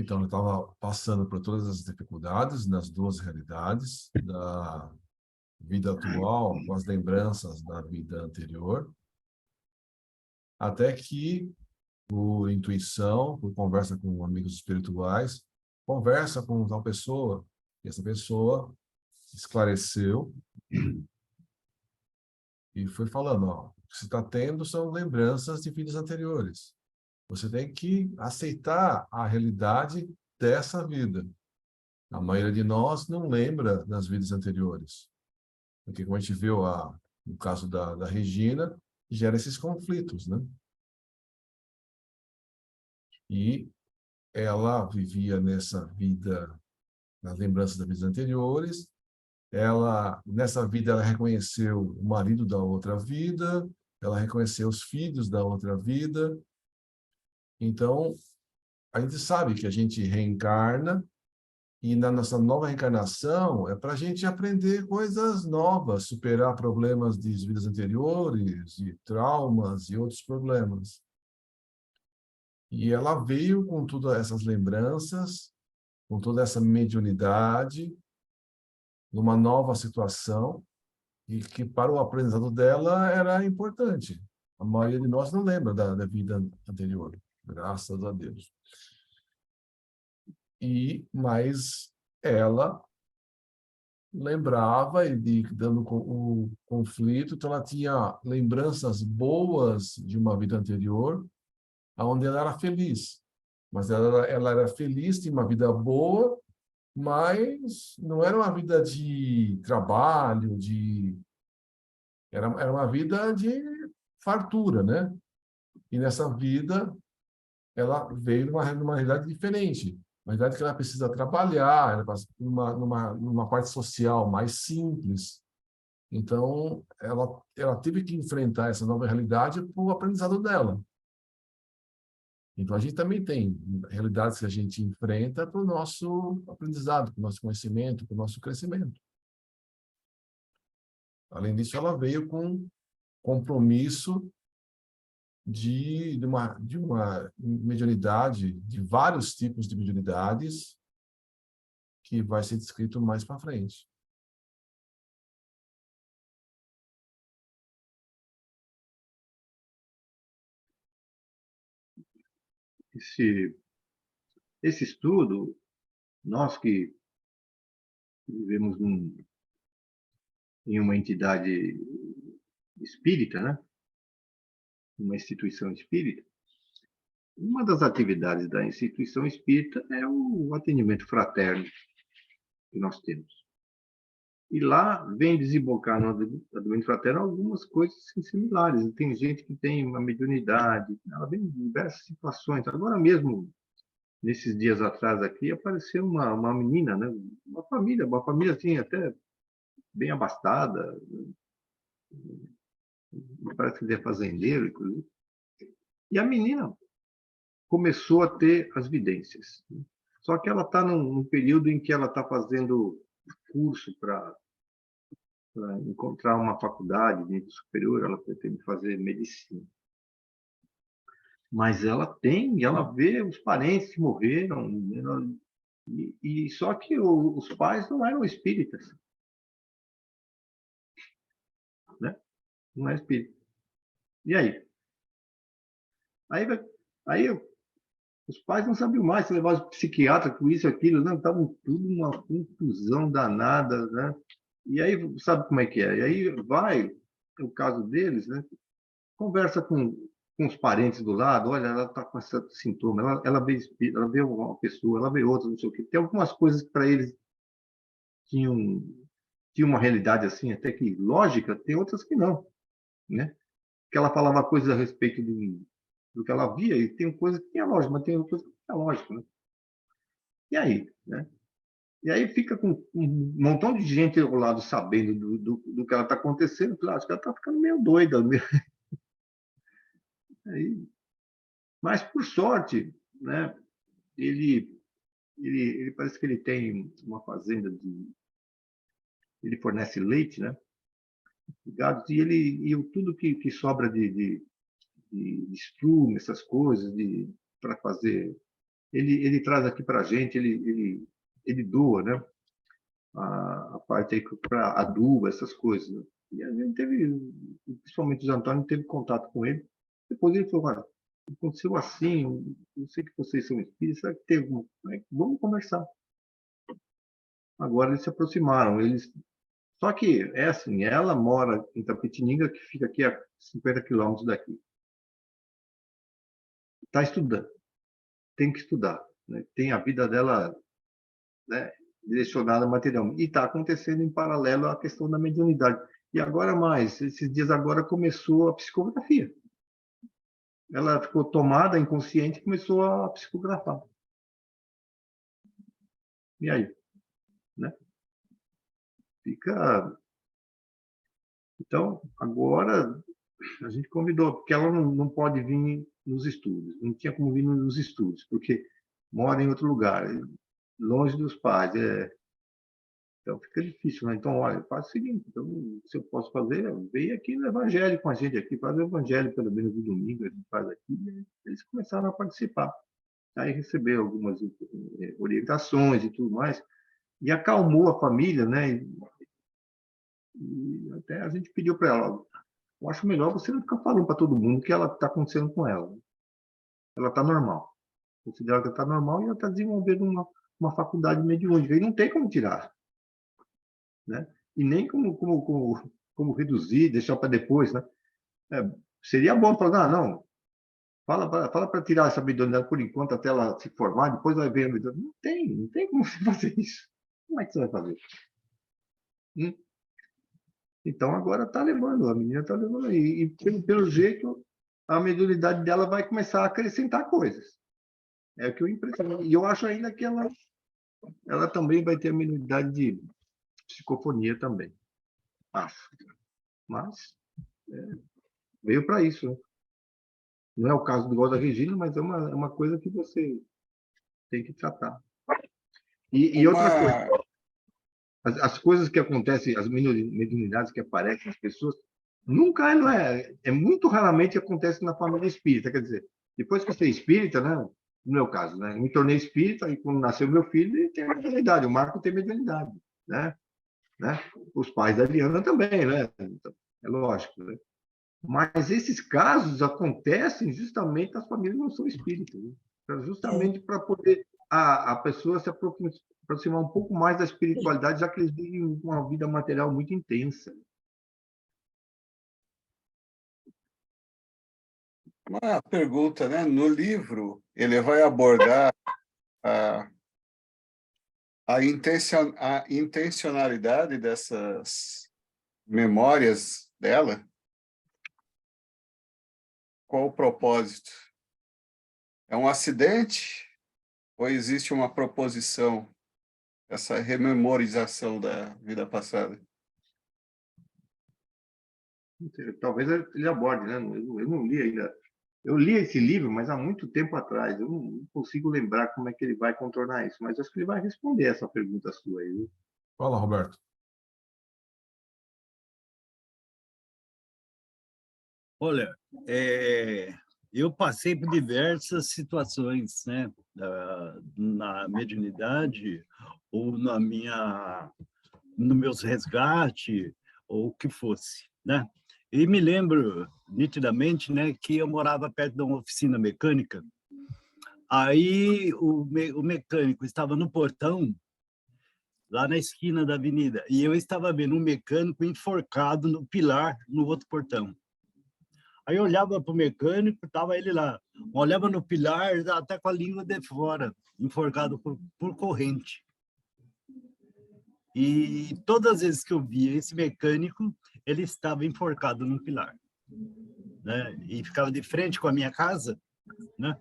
Então, eu estava passando por todas as dificuldades nas duas realidades, da vida atual, com as lembranças da vida anterior, até que, por intuição, por conversa com amigos espirituais, conversa com tal pessoa, e essa pessoa esclareceu e foi falando, ó, o que você está tendo são lembranças de vidas anteriores. Você tem que aceitar a realidade dessa vida. A maioria de nós não lembra das vidas anteriores. Porque, como a gente viu no caso da Regina, gera esses conflitos, né? E ela vivia nessa vida, nas lembranças das vidas anteriores. Nessa vida, ela reconheceu o marido da outra vida, ela reconheceu os filhos da outra vida. Então, a gente sabe que a gente reencarna e na nossa nova reencarnação é para a gente aprender coisas novas, superar problemas de vidas anteriores, de traumas e outros problemas. E ela veio com todas essas lembranças, com toda essa mediunidade, numa nova situação, e que para o aprendizado dela era importante. A maioria de nós não lembra da vida anterior, graças a Deus. Mas ela lembrava e dando o conflito, então ela tinha lembranças boas de uma vida anterior, onde ela era feliz. Mas ela era feliz, tinha uma vida boa, mas não era uma vida de trabalho, era uma vida de fartura, né? E nessa vida, ela veio numa realidade diferente. Uma realidade que ela precisa trabalhar, ela passa numa parte social mais simples. Então, ela teve que enfrentar essa nova realidade para o aprendizado dela. Então, a gente também tem realidades que a gente enfrenta para o nosso aprendizado, para o nosso conhecimento, para o nosso crescimento. Além disso, ela veio com compromisso de uma mediunidade, de vários tipos de mediunidades, que vai ser descrito mais para frente. Esse estudo, nós que vivemos em uma entidade espírita, né? Uma instituição espírita, uma das atividades da instituição espírita é o atendimento fraterno que nós temos. E lá vem desembocar no atendimento fraterno algumas coisas similares. Tem gente que tem uma mediunidade, ela vem em diversas situações. Agora mesmo, nesses dias atrás aqui, apareceu uma menina, né? Uma família assim, até bem abastada, parece que é fazendeiro, inclusive. E a menina começou a ter as vidências. Só que ela está num período em que ela está fazendo curso para encontrar uma faculdade de nível superior, ela pretende fazer medicina. Mas ela vê os parentes que morreram, e só que os pais não eram espíritas, né? Não é espírita. E aí? Aí os pais não sabiam mais se levar os psiquiatras com isso, aquilo, não, estavam tudo uma confusão danada, né? E aí, sabe como é que é? E aí vai, o caso deles, né? Conversa com os parentes do lado, olha, ela está com esse sintoma, ela vê uma pessoa, ela vê outra, não sei o quê. Tem algumas coisas que para eles tinham uma realidade assim, até que lógica, tem outras que não, né? Que ela falava coisas a respeito do que ela via, e tem coisas que tinha lógica, mas tem outras que não tinha lógica, né? E aí, né? E aí fica com um montão de gente ao lado sabendo do que ela está acontecendo, acho que ela está ficando meio doida. Aí, mas, por sorte, né, ele parece que ele tem uma fazenda ele fornece leite, né, gados, e tudo que sobra de estrume, essas coisas, para fazer, ele traz aqui para a gente, ele doa, né, a parte aí para adubo, essas coisas. Né? E a gente teve, principalmente o Antônio, teve contato com ele. Depois ele falou, olha, aconteceu assim, eu sei que vocês são espíritos, será que tem alguma coisa? Vamos conversar. Agora eles se aproximaram, só que é assim, ela mora em Tapetininga, que fica aqui a 50 quilômetros daqui. Está estudando, tem que estudar, né? Tem a vida dela, né, direcionada a material. E está acontecendo em paralelo a questão da mediunidade. E agora mais, esses dias agora começou a psicografia. Ela ficou tomada, inconsciente, e começou a psicografar. E aí? Né? Fica... Então, agora a gente convidou, porque ela não pode vir nos estudos, não tinha como vir nos estudos, porque mora em outro lugar, longe dos pais, então fica difícil, né? Então, olha, faz o seguinte, então, se eu posso fazer, vem aqui no Evangelho com a gente aqui, faz o Evangelho pelo menos no domingo, a gente faz aqui, e eles começaram a participar. Aí recebeu algumas orientações e tudo mais, e acalmou a família, né? E até a gente pediu para ela, eu acho melhor você não ficar falando para todo mundo o que ela está acontecendo com ela. Ela está normal. Considera que está normal e ela está desenvolvendo uma faculdade mediúnica. E não tem como tirar. Né? E nem como reduzir, deixar para depois. Né? Seria bom falar, não, fala para tirar essa mediunidade por enquanto, até ela se formar, depois vai ver a mediunidade. Não tem como você fazer isso. Como é que você vai fazer? Então, agora está levando, a menina está levando aí. E, pelo jeito, a mediunidade dela vai começar a acrescentar coisas. É o que eu impressiono. E eu acho ainda que ela também vai ter a mediunidade de psicofonia também. Acho. Mas veio para isso. Né? Não é o caso do igual da Regina, mas é uma coisa que você tem que tratar. E outra coisa, as coisas que acontecem, as mediunidades que aparecem nas pessoas, nunca é muito raramente acontece na família espírita. Quer dizer, depois que eu sou espírita, né? No meu caso, né? Eu me tornei espírita e quando nasceu meu filho, ele tem mediunidade. O Marco tem mediunidade, né? Os pais da Eliana também, né? É lógico, né? Mas esses casos acontecem justamente nas famílias que não são espíritas, né? Justamente para poder a pessoa se aproximar um pouco mais da espiritualidade, já que eles vivem uma vida material muito intensa. Uma pergunta, né? No livro, ele vai abordar a intencionalidade dessas memórias dela? Qual o propósito? É um acidente ou existe uma proposição, essa rememorização da vida passada? Talvez ele aborde, né? Eu não li ainda Eu li esse livro, mas há muito tempo atrás. Eu não consigo lembrar como é que ele vai contornar isso, mas acho que ele vai responder essa pergunta sua aí. Viu? Fala, Roberto. Olha, eu passei por diversas situações, né, na mediunidade ou no meus resgates, ou o que fosse, né? E me lembro nitidamente, né, que eu morava perto de uma oficina mecânica. Aí o mecânico estava no portão, lá na esquina da avenida, e eu estava vendo um mecânico enforcado no pilar, no outro portão. Aí eu olhava para o mecânico, estava ele lá. Olhava no pilar, até com a língua de fora, enforcado por corrente. E todas as vezes que eu via esse mecânico, ele estava enforcado no pilar, né? E ficava de frente com a minha casa, né?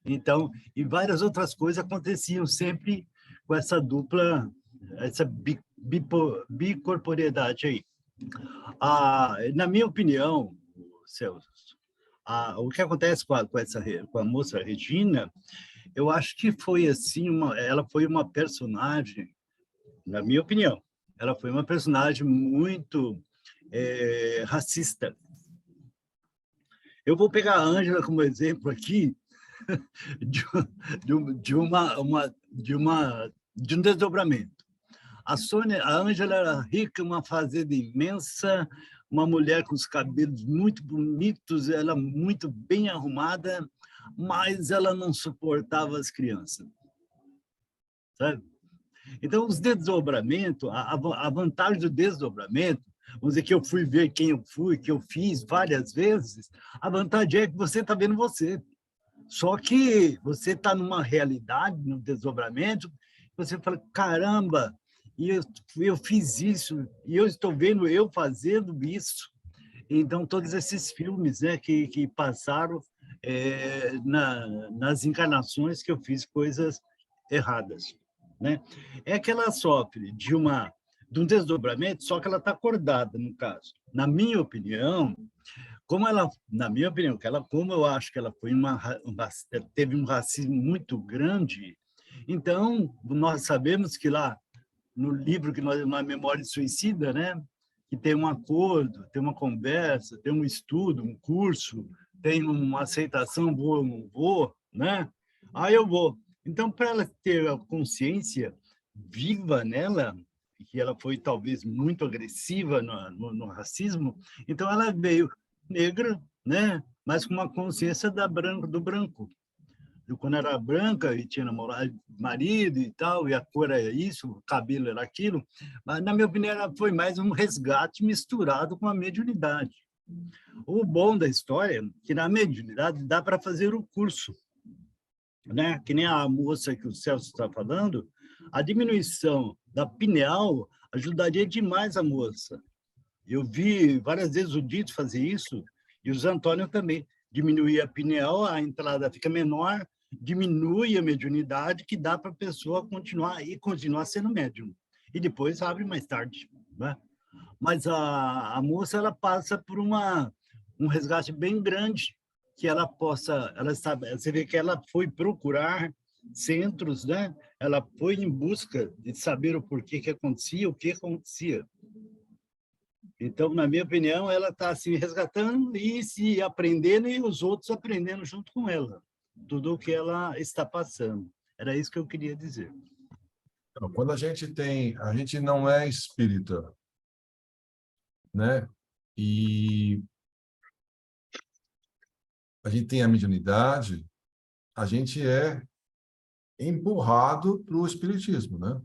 Então, e várias outras coisas aconteciam sempre com essa dupla, essa bicorporiedade aí. Na minha opinião, Celso, o que acontece com a moça Regina, eu acho que foi assim, ela foi uma personagem, na minha opinião, ela foi uma personagem muito racista. Eu vou pegar a Ângela como exemplo aqui de um desdobramento. A Ângela era rica, uma fazenda imensa, uma mulher com os cabelos muito bonitos, ela muito bem arrumada, mas ela não suportava as crianças, sabe? Então, os desdobramentos, a vantagem do desdobramento, vamos dizer que eu fui ver quem eu fui, que eu fiz várias vezes, a vantagem é que você está vendo você. Só que você está numa realidade, no desdobramento, você fala, caramba, e eu fiz isso, e eu estou vendo eu fazendo isso. Então, todos esses filmes, né, que passaram nas encarnações que eu fiz coisas erradas, né? É que ela sofre de um desdobramento, só que ela está acordada, no caso. Na minha opinião, como eu acho que ela foi teve um racismo muito grande, então, nós sabemos que lá, no livro que nós, na Memória Suicida, né, que tem um acordo, tem uma conversa, tem um estudo, um curso, tem uma aceitação, vou ou não vou, né? Aí eu vou. Então, para ela ter a consciência viva nela, que ela foi talvez muito agressiva no racismo, então ela veio negra, né? Mas com uma consciência do branco. Eu, quando era branca e tinha namorado, marido e tal, e a cor era isso, o cabelo era aquilo, mas, na minha opinião, ela foi mais um resgate misturado com a mediunidade. O bom da história é que na mediunidade dá para fazer o curso, né? Que nem a moça que o Celso está falando, a diminuição da pineal ajudaria demais a moça. Eu vi várias vezes o Dito fazer isso, e o Antônio também. Diminuir a pineal, a entrada fica menor, diminui a mediunidade, que dá para a pessoa continuar sendo médium. E depois abre mais tarde, né? Mas a moça, ela passa por um resgate bem grande, que ela sabe, você vê que ela foi procurar centros, né? Ela foi em busca de saber o porquê que acontecia, o que acontecia. Então, na minha opinião, ela está se resgatando e se aprendendo, e os outros aprendendo junto com ela, tudo o que ela está passando. Era isso que eu queria dizer. Então, quando a gente não é espírita, né? E a gente tem a mediunidade, a gente é empurrado para o espiritismo, né?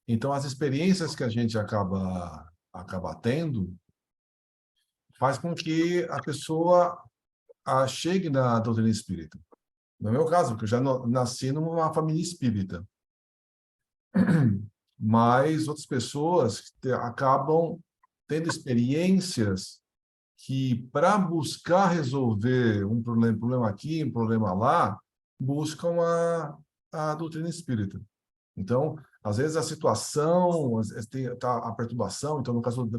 Então, as experiências que a gente acaba tendo faz com que a pessoa chegue na doutrina espírita. No meu caso, porque eu já nasci numa família espírita. Mas outras pessoas acabam tendo experiências que, para buscar resolver um problema aqui, um problema lá, buscam a doutrina espírita. Então, às vezes a situação, a perturbação, então no caso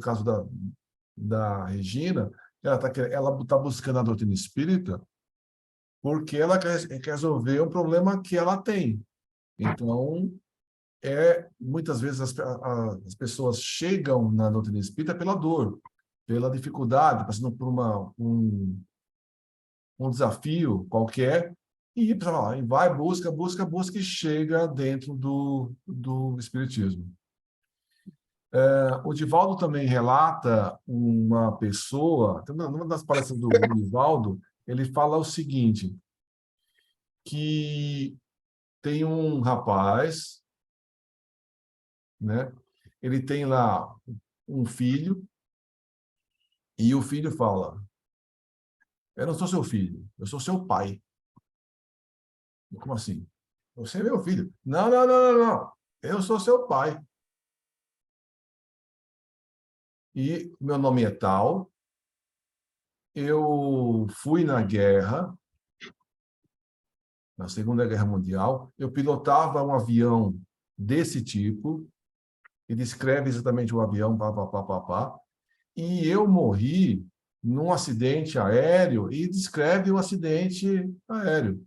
da Regina, ela tá buscando a doutrina espírita porque ela quer resolver um problema que ela tem. Então, muitas vezes as pessoas chegam na doutrina espírita pela dor, pela dificuldade, passando por um desafio qualquer, e vai, busca, e chega dentro do espiritismo. O Divaldo também relata uma pessoa, numa das palestras do Divaldo, ele fala o seguinte, que tem um rapaz, né? Ele tem lá um filho, e o filho fala, eu não sou seu filho, eu sou seu pai. Como assim? Você é meu filho. Não, não, não, não, não. Eu sou seu pai. E meu nome é tal, eu fui na guerra, na Segunda Guerra Mundial, eu pilotava um avião desse tipo, e descreve exatamente o avião, e eu morri num acidente aéreo, e descreve o acidente aéreo.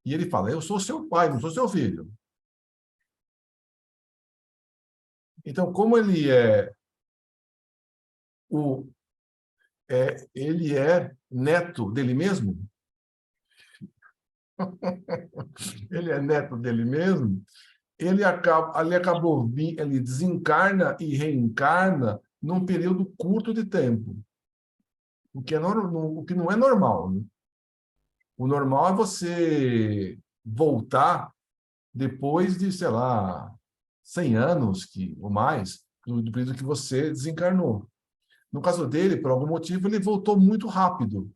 E ele fala, eu sou seu pai, não sou seu filho. Então, como ele ele é neto dele mesmo, ele é neto dele mesmo, ele desencarna e reencarna num período curto de tempo, o que não é normal, né? O normal é você voltar depois de, sei lá, 100 anos ou mais, do período que você desencarnou. No caso dele, por algum motivo, ele voltou muito rápido.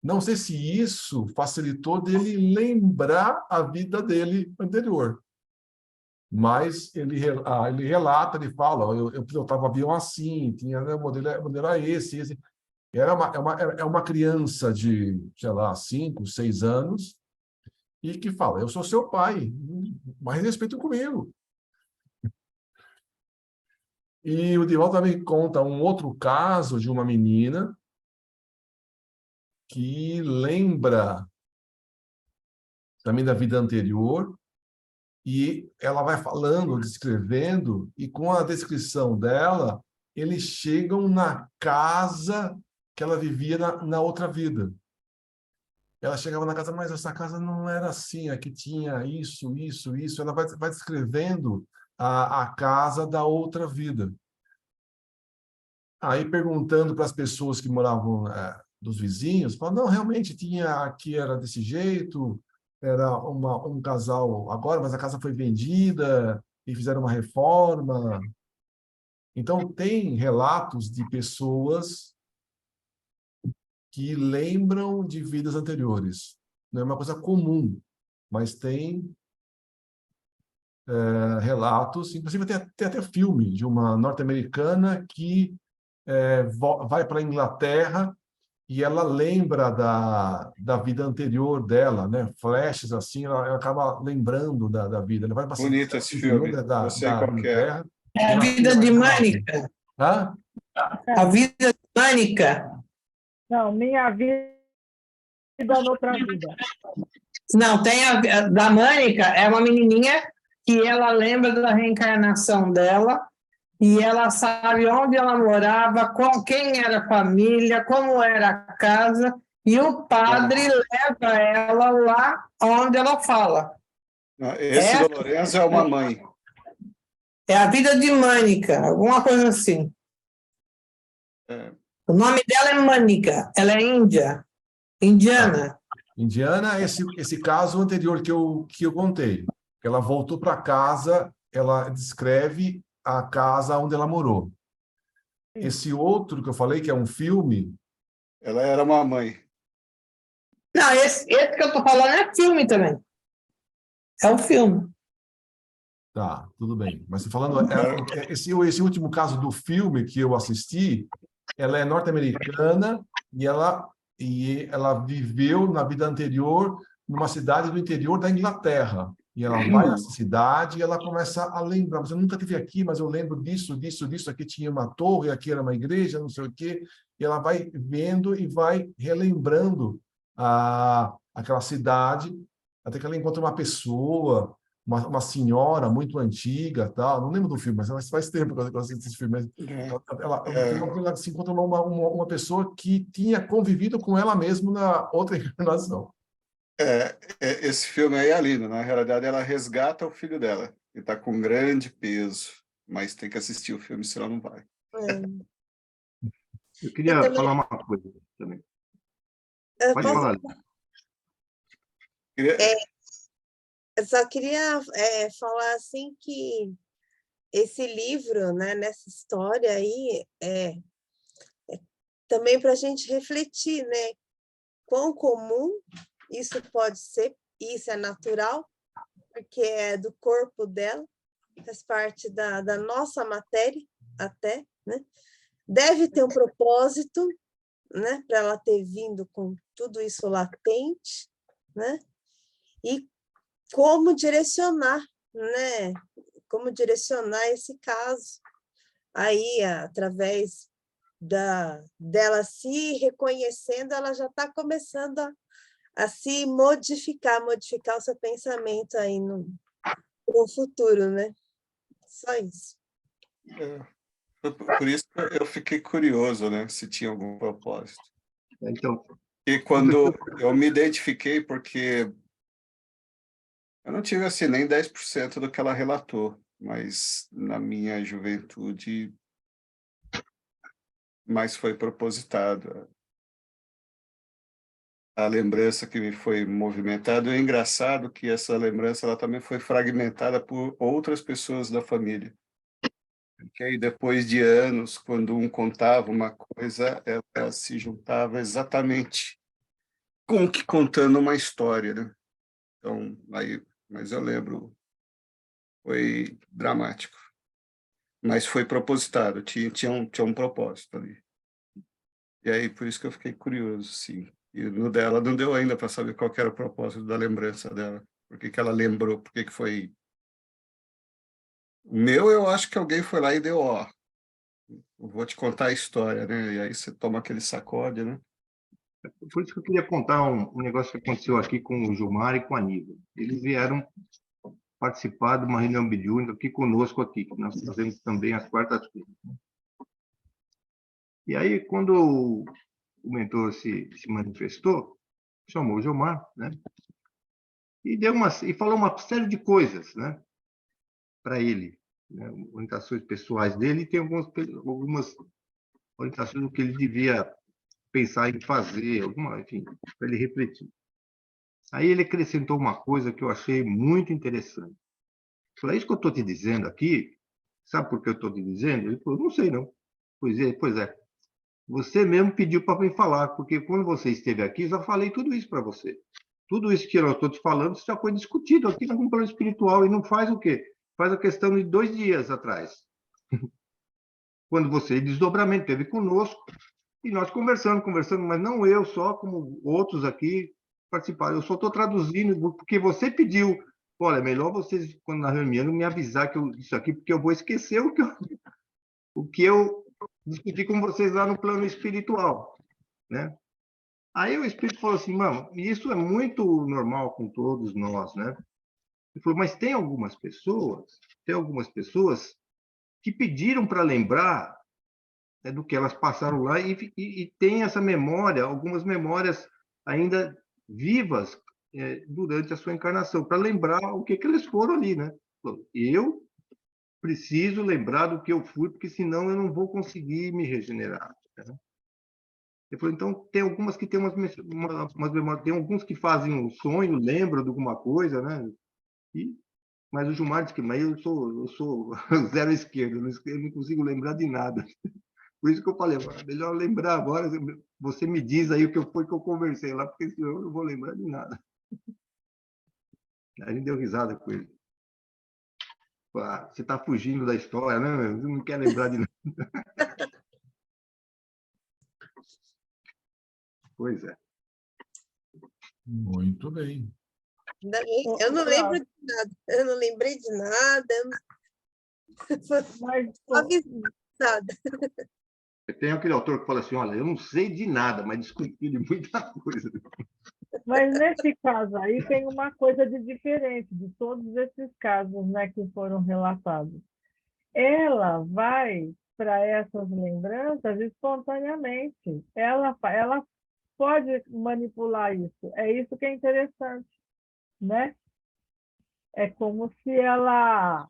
Não sei se isso facilitou dele lembrar a vida dele anterior. Mas ele relata, ele fala, eu pilotava avião assim, tinha, né, o modelo era esse. É uma criança de, sei lá, 5, 6 anos, e que fala, eu sou seu pai, mas respeito comigo. E o Divaldo também conta um outro caso de uma menina que lembra também da vida anterior, e ela vai falando, descrevendo, e com a descrição dela, eles chegam na casa que ela vivia na outra vida. Ela chegava na casa, mas essa casa não era assim, aqui tinha isso. Ela vai descrevendo a casa da outra vida. Aí, perguntando para as pessoas que moravam, dos vizinhos, falam, não, realmente tinha, aqui era desse jeito, era um casal agora, mas a casa foi vendida e fizeram uma reforma. Então, tem relatos de pessoas que lembram de vidas anteriores. Não é uma coisa comum, mas tem relatos, inclusive tem até filme de uma norte-americana que vai para a Inglaterra e ela lembra da vida anterior dela, né? Flashes assim, ela acaba lembrando da vida. Ela vai para Bonito esse filme. Eu sei qual que é. É a vida de Mânica. Hã? A vida de Mânica. Não, minha vida noutra vida. Não, tem da Mânica, é uma menininha que ela lembra da reencarnação dela e ela sabe onde ela morava, com quem era a família, como era a casa, e o padre leva ela lá onde ela fala. Esse do Lorenzo é uma mãe. É a vida de Mânica, alguma coisa assim. O nome dela é Mânica, ela é indiana. Indiana, esse caso anterior que eu contei. Ela voltou para casa, ela descreve a casa onde ela morou. Esse outro que eu falei, que é um filme... Ela era uma mãe. Não, esse que eu estou falando é filme também. É um filme. Tá, tudo bem. Mas falando, esse último caso do filme que eu assisti, ela é norte-americana e ela viveu na vida anterior numa cidade do interior da Inglaterra. E ela vai nessa cidade e ela começa a lembrar. Mas eu nunca estive aqui, mas eu lembro disso. Aqui tinha uma torre, aqui era uma igreja, não sei o quê. E ela vai vendo e vai relembrando aquela cidade, até que ela encontra uma pessoa, uma senhora muito antiga, tal. Não lembro do filme, mas faz tempo que eu assisti esse filme. Ela se encontra uma pessoa que tinha convivido com ela mesmo na outra encarnação. Esse filme aí é lindo. Na realidade, ela resgata o filho dela, que está com grande peso, mas tem que assistir o filme, senão não vai. Eu queria falar uma coisa também. Pode falar. Eu só queria falar assim que esse livro, né, nessa história aí, também para a gente refletir, né? Quão comum isso pode ser, isso é natural, porque é do corpo dela, faz parte da nossa matéria até, né? Deve ter um propósito, né, para ela ter vindo com tudo isso latente, né? E como direcionar, né? Como direcionar esse caso aí através dela se reconhecendo, ela já está começando a se modificar o seu pensamento aí no futuro, né? Só isso. Por isso que eu fiquei curioso, né, se tinha algum propósito. Então, E quando eu me identifiquei, porque eu não tive assim nem 10% do que ela relatou, mas na minha juventude mais foi propositado. A lembrança que me foi movimentada. É engraçado que essa lembrança ela também foi fragmentada por outras pessoas da família. Que aí, depois de anos, quando um contava uma coisa, ela se juntava exatamente com o que contando uma história, né? Então, aí, mas eu lembro, foi dramático. Mas foi propositado, tinha um propósito ali. E aí, por isso que eu fiquei curioso, sim. E no dela não deu ainda para saber qual que era o propósito da lembrança dela. Por que que ela lembrou? Por que que foi... O meu, eu acho que alguém foi lá e deu, ó, eu vou te contar a história, né? E aí você toma aquele sacode, né? por isso que eu queria contar um negócio que aconteceu aqui com o Gilmar e com a Aníbal. Eles vieram participar de uma reunião mediúnica aqui conosco aqui, que nós fazemos também às quartas-feiras. E aí, quando o mentor se manifestou, chamou o Gilmar, né? E falou uma série de coisas, né? Para ele, né? Orientações pessoais dele, e tem algumas orientações do que ele devia pensar em fazer, enfim, para ele refletir. Aí ele acrescentou uma coisa que eu achei muito interessante. Falei, isso que eu estou te dizendo aqui, sabe por que eu estou te dizendo? Ele falou, não sei não. Pois é. Você mesmo pediu para me falar, porque quando você esteve aqui, eu já falei tudo isso para você. Tudo isso que eu estou te falando já foi discutido aqui no plano espiritual, e não faz o quê? Faz a questão de 2 dias atrás. Quando você, desdobramento, esteve conosco, e nós conversando, mas não eu só, como outros aqui participaram. Eu só estou traduzindo, porque você pediu, olha, é melhor vocês, quando na reunião, me avisar que isso aqui, porque eu vou esquecer o que eu discuti com vocês lá no plano espiritual, né? Aí o Espírito falou assim, mano, isso é muito normal com todos nós, né? Ele falou, mas tem algumas pessoas que pediram para lembrar, né, do que elas passaram lá e tem essa memória, algumas memórias ainda vivas durante a sua encarnação, para lembrar o que eles foram ali, né? Eu preciso lembrar do que eu fui, porque senão eu não vou conseguir me regenerar, né? Ele falou, então, tem algumas que tem umas memórias, tem alguns que fazem um sonho, lembram de alguma coisa, né? Mas o Gilmar disse que mas eu sou zero esquerda, eu não consigo lembrar de nada. Por isso que eu falei, melhor lembrar agora, você me diz aí o que foi que eu conversei lá, porque senão eu não vou lembrar de nada. A gente deu risada com ele. Você está fugindo da história, né? Você não quer lembrar de nada. Pois é. Muito bem. Eu não lembro de nada. Eu não lembrei de nada. Mas, Avisada. Tem aquele autor que fala assim, olha, eu não sei de nada, mas desconfio de muita coisa. Mas nesse caso aí tem uma coisa de diferente de todos esses casos, né, que foram relatados. Ela vai para essas lembranças espontaneamente. Ela pode manipular isso. É isso que é interessante, né? É como se ela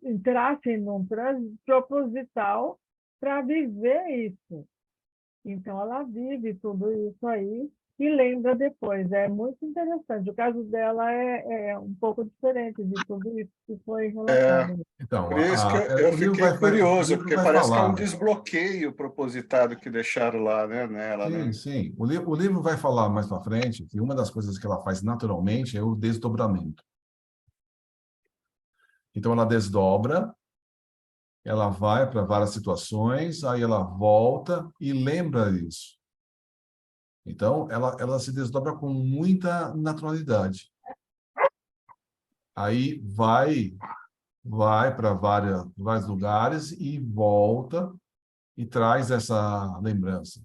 entrasse num transe proposital para viver isso. Então, ela vive tudo isso aí e lembra depois. É muito interessante. O caso dela é um pouco diferente de tudo isso que foi É, relatado. Então, por isso que eu o livro fiquei o curioso, livro porque vai parece que é um falar. desbloqueio propositado que deixaram lá, né, nela, Sim, né? sim. O livro vai falar mais para frente que uma das coisas que ela faz naturalmente é o desdobramento. Então, ela desdobra, ela vai para várias situações, aí ela volta e lembra isso. Então, ela se desdobra com muita naturalidade. Aí vai para vários lugares e volta e traz essa lembrança.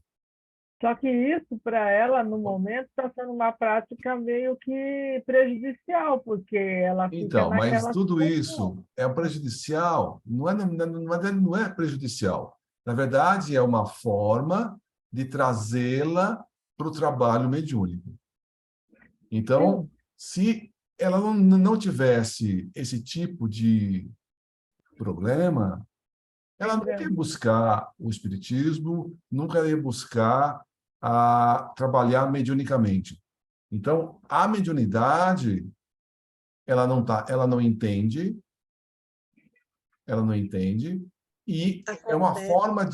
Só que isso, para ela, no momento, está sendo uma prática meio que prejudicial, porque ela fica Então, mas naquela tudo situação. isso é prejudicial? Não é prejudicial. Na verdade, é uma forma de trazê-la para o trabalho mediúnico. Então, Sim, se ela não tivesse esse tipo de problema, ela nunca ia lembrando. buscar o espiritismo, nunca ia buscar trabalhar mediunicamente. Então, a mediunidade, ela não entende, e é uma Acontece. forma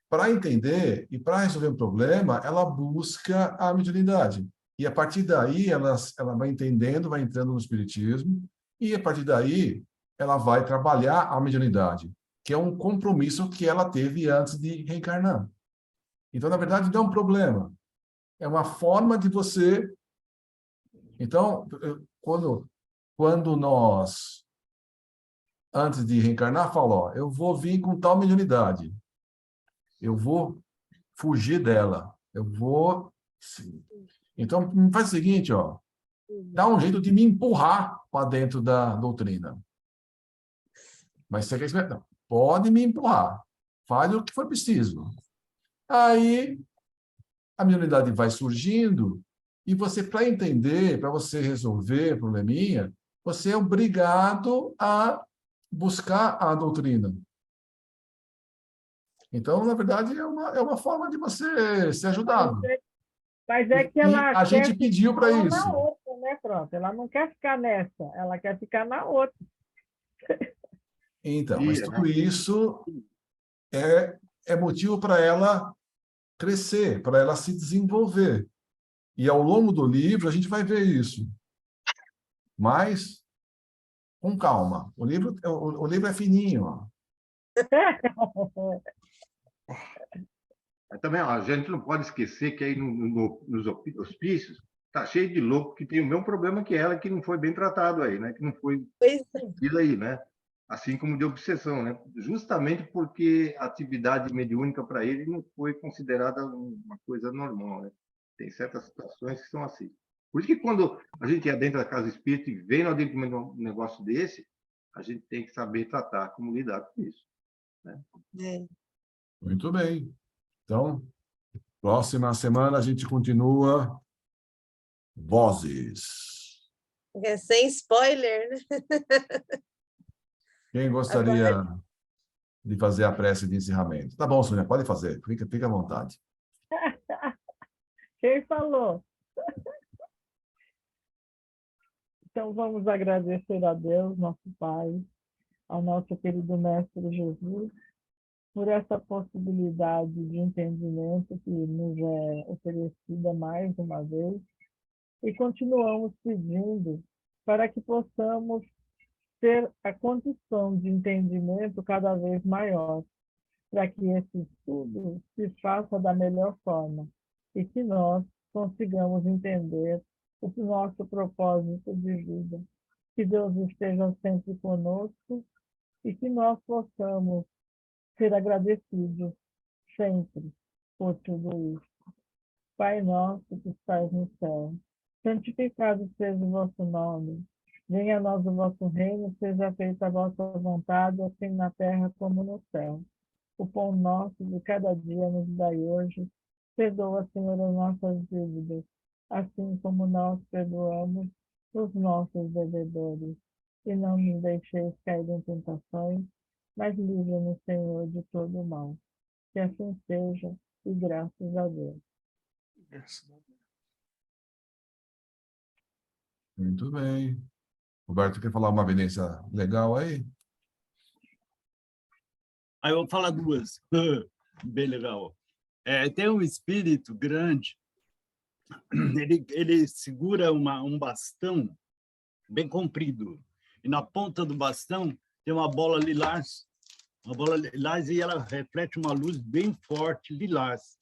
para entender e para resolver um problema, ela busca a mediunidade. E a partir daí, ela vai entendendo, vai entrando no espiritismo, e a partir daí, ela vai trabalhar a mediunidade, que é um compromisso que ela teve antes de reencarnar. Então, na verdade, não é um problema. É uma forma de você. Então, quando nós, antes de reencarnar, falamos, ó, eu vou vir com tal mediunidade, eu vou fugir dela, eu vou. Sim. Então, faz o seguinte, ó, dá um jeito de me empurrar para dentro da doutrina. Mas você quer experimentar? Não. Pode me empurrar. Fale o que for preciso. Aí a mediunidade vai surgindo e você, para entender, para você resolver probleminha, você é obrigado a buscar a doutrina. Então, na verdade, é uma forma de você ser Mas ajudado. é que E ela a quer gente pediu ficar para lá na isso. outra, né? Pronto, ela não quer ficar nessa, ela quer ficar na outra. Então, mas Dia, tudo né? isso é motivo para ela crescer, para ela se desenvolver. E ao longo do livro a gente vai ver isso. Mas com calma. O livro é fininho. Ó. Mas também, ó, a gente não pode esquecer que aí nos hospícios tá cheio de louco que tem o mesmo problema que ela, que não foi bem tratado aí, né? Que não foi Pois aquilo aí, né? Assim como de obsessão, né? Justamente porque a atividade mediúnica para ele não foi considerada uma coisa normal, né? Tem certas situações que são assim. Por isso que quando a gente adentra a casa espírita e vem no dentro de um negócio desse, a gente tem que saber tratar, como lidar com isso, né? é. Muito bem. Então, próxima semana a gente continua Vozes. É sem spoiler, né? Quem Agora, gostaria de fazer a prece de encerramento? Tá bom, Sônia, pode fazer. Fica à vontade. Quem falou? Então, vamos agradecer a Deus, nosso Pai, ao nosso querido Mestre Jesus, por essa possibilidade de entendimento que nos é oferecida mais uma vez, e continuamos pedindo para que possamos ter a condição de entendimento cada vez maior, para que esse estudo se faça da melhor forma e que nós consigamos entender o nosso propósito de vida. Que Deus esteja sempre conosco e que nós possamos ser agradecidos sempre por tudo isso. Pai nosso que estás no céu, santificado seja o vosso nome. Venha a nós o vosso reino, seja feita a vossa vontade, assim na terra como no céu. O pão nosso de cada dia nos dai hoje. Perdoa, Senhor, as nossas dívidas, assim como nós perdoamos os nossos devedores. E não nos deixeis cair em tentações, mas livra-nos, Senhor, de todo o mal. Que assim seja, e graças a Deus. Muito bem. Roberto, quer falar uma evidência legal aí? Aí eu vou falar duas. Bem legal. Tem um espírito grande, ele segura um bastão bem comprido. E na ponta do bastão tem uma bola lilás. Uma bola lilás e ela reflete uma luz bem forte, lilás.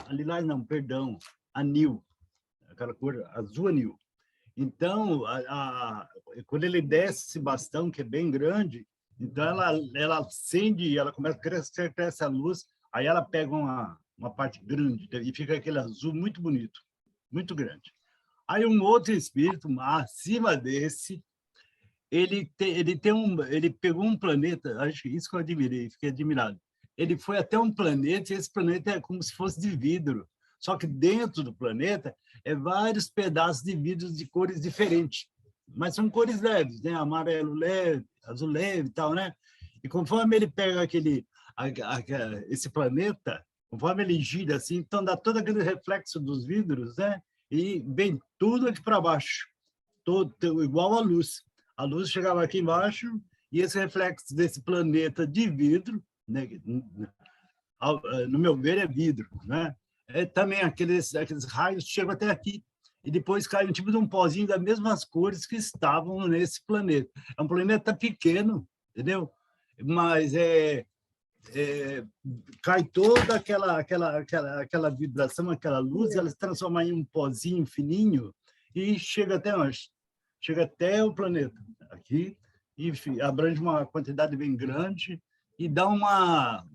A lilás não, perdão, anil. Aquela cor azul anil. Então, quando ele desce esse bastão, que é bem grande, então ela acende, ela começa a crescer essa luz, aí ela pega uma parte grande e fica aquele azul muito bonito, muito grande. Aí um outro espírito, acima desse, ele pegou um planeta, acho que isso que eu admirei, fiquei admirado. Ele foi até um planeta, e esse planeta é como se fosse de vidro, só que dentro do planeta vários pedaços de vidro de cores diferentes, mas são cores leves, né? Amarelo leve, azul leve e tal, né? E conforme ele pega esse planeta, conforme ele gira assim, então dá todo aquele reflexo dos vidros, né? E vem tudo aqui para baixo, todo igual a luz. A luz chegava aqui embaixo e esse reflexo desse planeta de vidro, né? No meu ver é vidro, né? Também aqueles raios chegam até aqui e depois caem um tipo de um pozinho das mesmas cores que estavam nesse planeta. É um planeta pequeno, entendeu? Mas cai toda aquela vibração, aquela luz, ela se transforma em um pozinho fininho e chega até onde? Chega até o planeta aqui e abrange uma quantidade bem grande e dá uma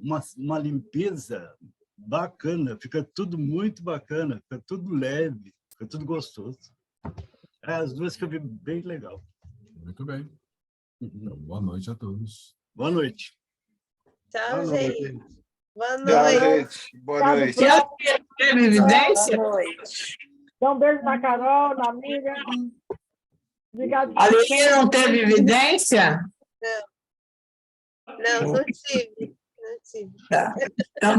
limpeza bacana, fica tudo muito bacana, fica tudo leve, fica tudo gostoso. As duas que eu vi bem legal. Muito bem. Então, boa noite a todos. Boa noite. Tchau, gente. Boa Tchau, noite. gente. Boa noite. Teve evidência? Boa noite. Dá um beijo na Carol, na amiga. Obrigado. A Lili não teve evidência? Não tive. Não tive. Tá. Então,